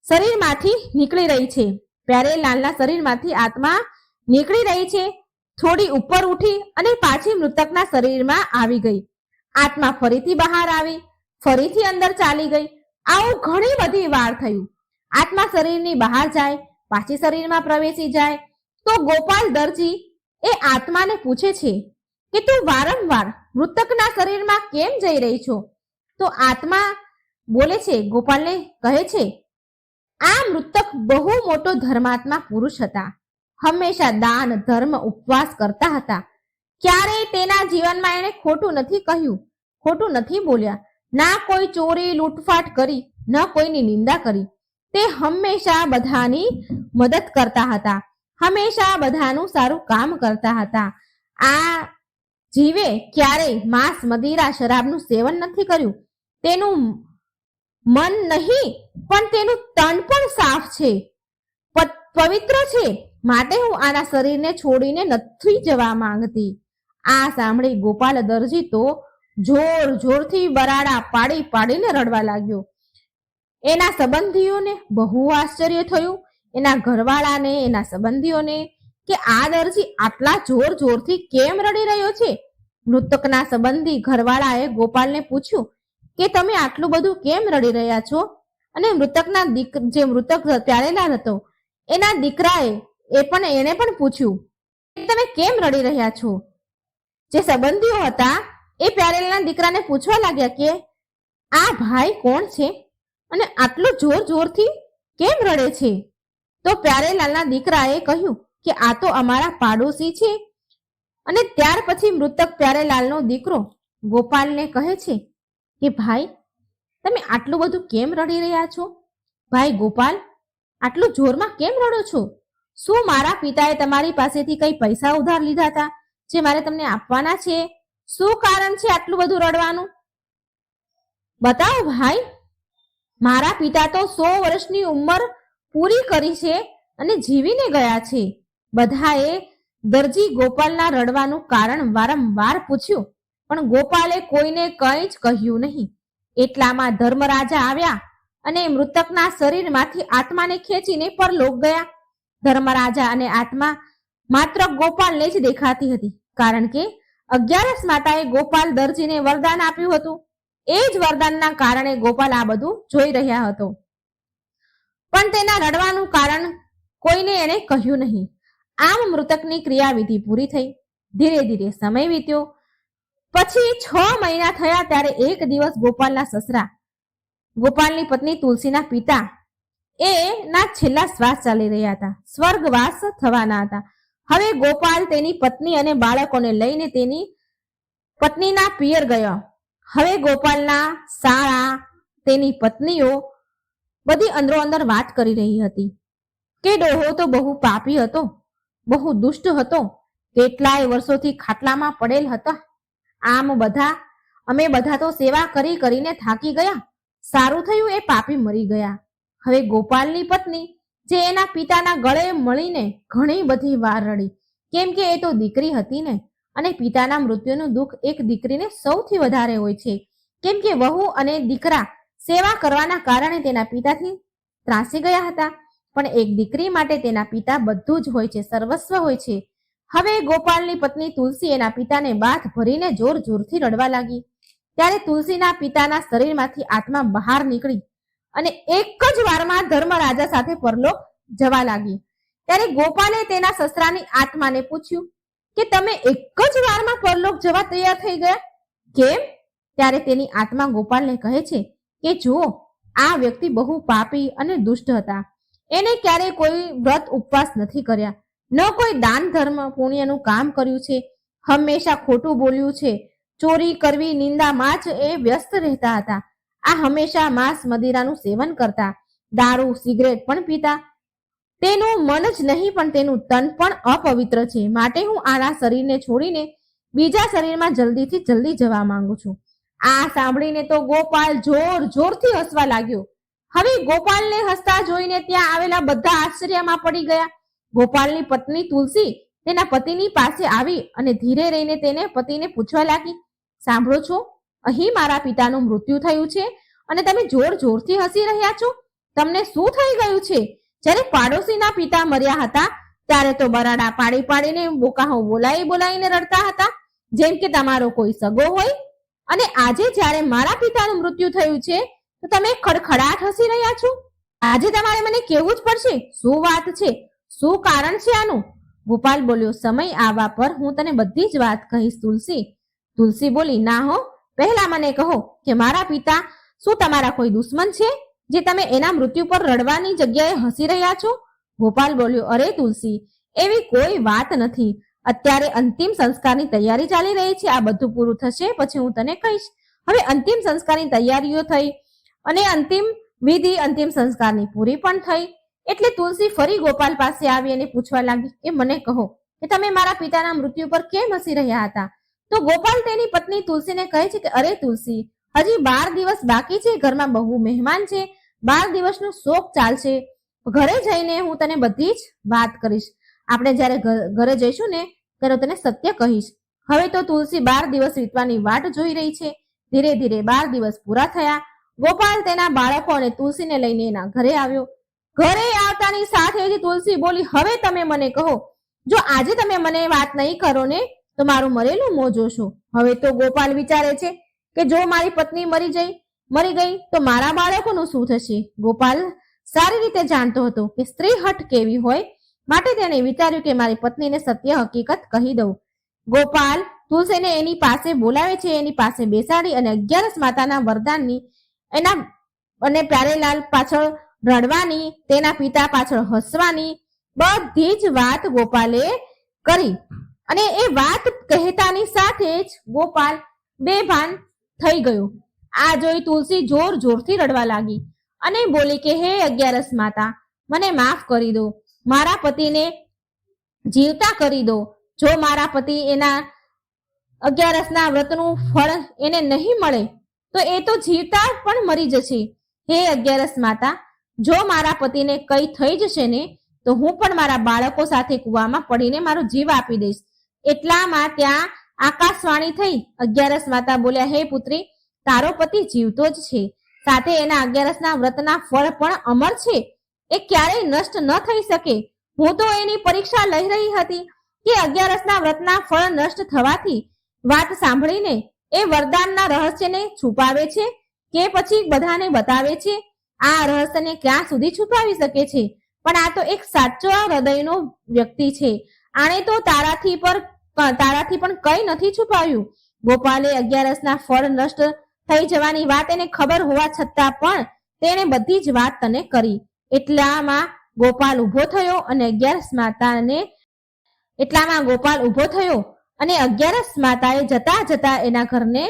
શરીરમાંથી નીકળી રહી છે. પ્યારેલાલના શરીરમાંથી આત્મા નીકળી રહી છે. થોડી ઉપર ઉઠી અને પાછી મૃતકના શરીરમાં આવી ગઈ. આત્મા ફરીથી બહાર આવી, ફરીથી અંદર ચાલી ગઈ. આવું ઘણી બધી વાર થયું. આત્મા શરીરની બહાર જાય, પાછી શરીરમાં પ્રવેશી જાય. તો ગોપાલ દરજી એ આત્માને પૂછે છે કે તું વારંવાર મૃતકના શરીરમાં કેમ જઈ રહી છો? તો આત્મા બોલે છે, ગોપાલને કહે છે, આ મૃતક બહુ મોટો ધર્માત્મા પુરુષ હતા. હંમેશા દાન, ધર્મ, ઉપવાસ કરતા હતા. ક્યારેય તેના જીવનમાં એને ખોટું નથી કહ્યું, ખોટું નથી બોલ્યા. ના કોઈ ચોરી લૂંટફાટ કરી, ન કોઈની નિંદા કરી. તે હંમેશા બધાની મદદ કરતા હતા. હંમેશા બધાનું સારું કામ કરતા હતા. આ જીવે ક્યારેય માંસ, મદિરા, શરાબનું સેવન નથી કર્યું. તેનું મન નહીં પણ તેનું તન પણ સાફ છે, પવિત્ર છે. માટે હું આના શરીરને છોડીને નથી જવા માંગતી. આ સાંભળી ગોપાલ દરજી તો જોર જોરથી બરાડા પાડી પાડીને રડવા લાગ્યો. એના સંબંધીઓને બહુ આશ્ચર્ય થયું. એના ઘરવાળાને, એના સંબંધીઓને કે આ દરજી આટલા જોર જોરથી કેમ રડી રહ્યો છે. મૃતકના સંબંધી ઘરવાળાએ ગોપાલને પૂછ્યું કે તમે આટલું બધું કેમ રડી રહ્યા છો? અને મૃતકના જે મૃતક પ્યારેલાલ હતો એના દીકરાએ એને પણ પૂછ્યું કે તમે કેમ રડી રહ્યા છો? જે સંબંધીઓ હતા એ પ્યારેલાલના દીકરાને પૂછવા લાગ્યા કે આ ભાઈ કોણ છે અને આટલું જોર જોરથી કેમ રડે છે? તો પ્યારેલાલના દીકરાએ કહ્યું કે આ તો અમારા પાડોશી છે. અને ત્યાર પછી મૃતક પ્યારેલાલનો દીકરો ગોપાલને કહે છે કે ભાઈ, તમે આટલું બધું કેમ રડી રહ્યા છો? ભાઈ ગોપાલ, આટલું જોરમાં કેમ રડો છો? શું મારા પિતાએ તમારી પાસેથી કઈ પૈસા ઉધાર લીધા હતા જે મારે તમને આપવાના છે? શું કારણ છે આટલું બધું રડવાનું? બતાવો ભાઈ. મારા પિતા તો 100 વર્ષની ઉંમર પૂરી કરી છે અને જીવીને ગયા છે. બધાએ દરજી ગોપાલના રડવાનું કારણ વારંવાર પૂછ્યું, પણ ગોપાલે કોઈને કંઈ જ કહ્યું નહીં. એટલામાં ધર્મરાજા આવ્યા અને મૃતકના શરીરમાંથી આત્માને ખેંચીને પરલોક ગયા. ધર્મરાજા અને આત્મા માત્ર ગોપાલને જ દેખાતી હતી, કારણ કે 11 માતાએ ગોપાલ દરજીને વરદાન આપ્યું હતું. એ જ વરદાનના કારણે ગોપાલ આ બધું જોઈ રહ્યા હતો, પણ તેના રડવાનું કારણ કોઈને એણે કહ્યું નહીં. આમ મૃતકની ક્રિયાવિધિ પૂરી થઈ. ધીરે ધીરે સમય વીત્યો. પછી 6 મહિના થયા ત્યારે એક દિવસ ગોપાલના સસરા, ગોપાલની પત્ની તુલસીના પિતા, એ ના છેલ્લા શ્વાસ ચાલી રહ્યા હતા, સ્વર્ગવાસ થવાના હતા. હવે ગોપાલ તેની પત્ની અને બાળકોને લઈને તેની પત્નીના પિયર ગયો. હવે ગોપાલના શાળા, તેની પત્નીઓ બધી અંદરો અંદર વાત કરી રહી હતી કે ડોહો તો બહુ પાપી હતો, બહુ દુષ્ટ હતો, કેટલાય વર્ષોથી ખાટલામાં પડેલ હતા. આમ અમે બધા તો સેવા કરી કરીને થાકી ગયા. સારું થયું એ પાપી મરી ગયા. હવે ગોપાલની પત્ની, જે એના પિતાના ગળે મળીને ઘણી બધી વાર રડી, કેમ કે એ તો દીકરી હતી ને, અને પિતાના મૃત્યુનું દુઃખ એક દીકરીને સૌથી વધારે હોય છે, કેમ કે વહુ અને દીકરા સેવા કરવાના કારણે તેના પિતાથી ત્રાસી ગયા હતા. પણ એક દીકરી માટે તેના પિતા બધું જ હોય છે, સર્વસ્વ હોય છે. હવે ગોપાલની પત્ની તુલસી એના પિતાને બાથ ભરીને જોર જોરથી રડવા લાગી. ત્યારે તુલસીના પિતાના શરીરમાંથી આત્મા બહાર નીકળી અને એક જ વારમાં ધર્મરાજા સાથે પરલોક જવા લાગી. ત્યારે ગોપાલે તેના સસરાની આત્માને પૂછ્યું કે તમે એક જ વારમાં પરલોક જવા તૈયાર થઈ ગયા, કેમ? ત્યારે તેની આત્મા ગોપાલને કહે છે કે જુઓ, આ વ્યક્તિ બહુ પાપી અને દુષ્ટ હતા. એને ક્યારેય કોઈ વ્રત ઉપવાસ નથી કર્યા, ન કોઈ દાન ધર્મ પુણ્યનું કામ કર્યું છે, હંમેશા ખોટું બોલ્યું છે, ચોરી કરવી, નિંદામાં જ એ વ્યસ્ત રહેતા હતા. આ હંમેશા માંસ મદિરાનું સેવન કરતા, દારૂ સિગરેટ પણ પીતા. તેનું મન જ નહીં પણ તેનું તન પણ અપવિત્ર છે. માટે હું આના શરીરને છોડીને બીજા શરીરમાં જલ્દીથી જલ્દી જવા માંગુ છું. આ સાંભળીને તો ગોપાલ જોર જોરથી હસવા લાગ્યો. હવે ગોપાલને હસતા જોઈને ત્યાં આવેલા બધા આશ્ચર્યમાં પડી ગયા. ગોપાલની પત્ની તુલસી તેના પતિની પાસે આવી અને ધીરે રહીને તેને પતિને પૂછવા લાગી, સાંભળો છો, અહીં મારા પિતાનું મૃત્યુ થયું છે અને તમે જોર જોરથી હસી રહ્યા છો. તમને શું થઈ ગયું છે? જ્યારે પાડોશીના પિતા મર્યા હતા ત્યારે તો બરાડા પાડી પાડીને બોકાહો બોલાવીને રડતા હતા, જેમ કે તમારો કોઈ સગો હોય. અને આજે જ્યારે મારા પિતાનું મૃત્યુ થયું છે તો તમે ખડખડાટ હસી રહ્યા છો. આજે તમારે મને કહેવું જ પડશે, શું વાત છે, શું કારણ છે આનું? ગોપાલ બોલ્યો, સમય આવવા પર હું તને બધી જ વાત કહીશ તુલસી. તુલસી બોલી, ના હો, પહેલા મને કહો કે મારા પિતા શું તમારા કોઈ દુશ્મન છે જે તમે એના મૃત્યુ પર રડવાની જગ્યાએ હસી રહ્યા છો? ગોપાલ બોલ્યો, અરે તુલસી, એવી કોઈ વાત નથી. અત્યારે અંતિમ સંસ્કારની તૈયારી ચાલી રહી છે. આ બધું પૂરું થશે પછી હું તને કહીશ. હવે અંતિમ સંસ્કારની તૈયારીઓ થઈ અને અંતિમ વિધિ અંતિમ સંસ્કારની પૂરી પણ થઈ. એટલે તુલસી ફરી ગોપાલ પાસે આવી અને પૂછવા લાગી કે મને કહો કે તમે મારા પિતાના મૃત્યુ પર કેમ હસી રહ્યા હતા? તો ગોપાલ તેની પત્ની તુલસીને કહે છે કે અરે તુલસી, હજી 12 દિવસ બાકી છે, ઘરમાં બહુ મહેમાન છે, 12 દિવસનો શોક ચાલશે. ઘરે જઈને હું તને બધી જ વાત કરીશ. આપણે જ્યારે ઘરે જઈશું ને ત્યારે તને સત્ય કહીશ. હવે તો તુલસી 12 દિવસ વીતવાની વાટ જોઈ રહી છે. ધીરે ધીરે 12 દિવસ પૂરા થયા. ગોપાલ તેના બાળકો અને તુલસીને લઈને એના ઘરે આવ્યો. ઘરે આવતાની સાથે જ તુલસી બોલી, હવે તમે મને કહો, જો આજે તમે મને વાત નહીં કરો ને તો મારું મરેલું મોં જોશો. હવે તો ગોપાલ વિચારે છે કે જો મારી પત્ની મરી ગઈ તો મારા બાળકોનું શું થશે? ગોપાલ સારી રીતે જાણતો હતો કે સ્ત્રી હઠ કેવી હોય, માટે તેણે વિચાર્યું કે મારી પત્નીને સત્ય હકીકત કહી દઉં. ગોપાલ તુલસીને એની પાસે બોલાવે છે, એની પાસે બેસાડી અને 11 માતાના વરદાનની, એના અને પ્યારેલાલ પાછળ રડવાની, તેના પિતા પાછળ હસવાની બધી જ વાત ગોપાલે કરી. અને એ વાત કહેતાની સાથે જ ગોપાલ બેભાન થઈ ગયો આ જોઈ તુલસી જોર જોરથી રડવા લાગી અને બોલી કે હે અગિયારસ માતા, મને માફ કરી દો, મારા પતિને જીવતા કરી દો. જો મારા પતિ એના અગિયારસના વ્રતનું ફળ એને નહીં મળે તો એ તો જીવતા પણ મરી જશે. હે અગિયારસ માતા, જો મારા પતિને કઈ થઈ જશે ને તો હું પણ મારા બાળકો સાથે કૂવામાં પડીને મારો જીવ આપી દઈશ. એટલામાં ત્યાં આકાશવાણી થઈ. અગિયારસ માતા બોલ્યા, હે પુત્રી, તારો પતિ જીવતો જ છે, સાથે એના અગિયારસના વ્રતના ફળ પણ અમર છે, એ ક્યારેય નષ્ટ ન થઈ શકે. હું તો એની પરીક્ષા લઈ રહી હતી કે અગિયારસના વ્રતના ફળ નષ્ટ થવાથી વાત સાંભળીને એ વરદાનના રહસ્યને છુપાવે છે કે પછી બધાને બતાવે છે. આ રહસ્યને ક્યાં સુધી છુપાવી શકે છે? પણ આ તો એક સાચો હૃદયનો વ્યક્તિ છે. આણે તો તારાથી પણ કઈ નથી છુપાવ્યું. ગોપાલે અગિયારસના ફળ નષ્ટ થઈ જવાની વાત એને ખબર હોવા છતાં પણ તેણે બધી જ વાત તને કરી. એટલામાં ગોપાલ ઊભો થયો અને અગિયારસ માતાએ જતા જતા એના ઘરને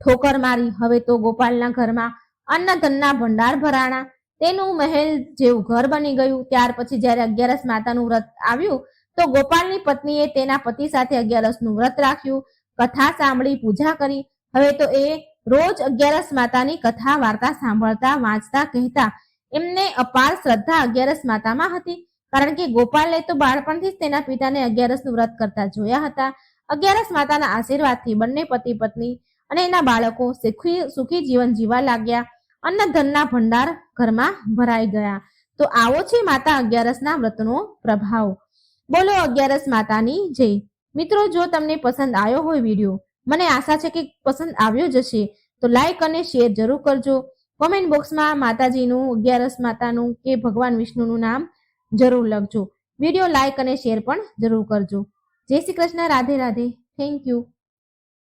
ઠોકર મારી. હવે તો ગોપાલના ઘરમાં અન્ન ધનના ભંડાર ભરાણા, તેનું મહેલ જેવું ઘર બની ગયું. ત્યાર પછી જ્યારે અગિયારસ માતાનું વ્રત આવ્યું તો ગોપાલની પત્નીએ તેના પતિ સાથે અગિયારસનું વ્રત રાખ્યું, કથા સાંભળી, પૂજા કરી. હવે તો એ રોજ અગિયારસ માતાની કથા વાર્તા સાંભળતા, વાંચતા, કહેતા. એમને અપાર શ્રદ્ધા અગિયારસ માતામાં હતી, કારણ કે ગોપાલે તો બાળપણથી જ તેના પિતાને અગિયારસનું વ્રત કરતા જોયા હતા. અગિયારસ માતાના આશીર્વાદથી બંને પતિ પત્ની અને એના બાળકો સુખી જીવન જીવવા લાગ્યા. અન્ન ધનના ભંડાર ઘરમાં ભરાઈ ગયા. તો આવો છે માતા અગિયારસના વ્રતનો પ્રભાવ. બોલો અગિયારસ માતાની જય. મિત્રો, જો તમને પસંદ આવ્યો હોય વિડીયો, મને આશા છે કે પસંદ આવ્યો જ હશે, તો લાઈક અને શેર જરૂર કરજો. કોમેન્ટ બોક્સમાં માતાજીનું, અગિયારસ માતાનું કે ભગવાન વિષ્ણુનું નામ જરૂર લખજો. વિડીયો લાઈક અને શેર પણ જરૂર કરજો. જય શ્રી કૃષ્ણ. રાધે રાધે. Thank you.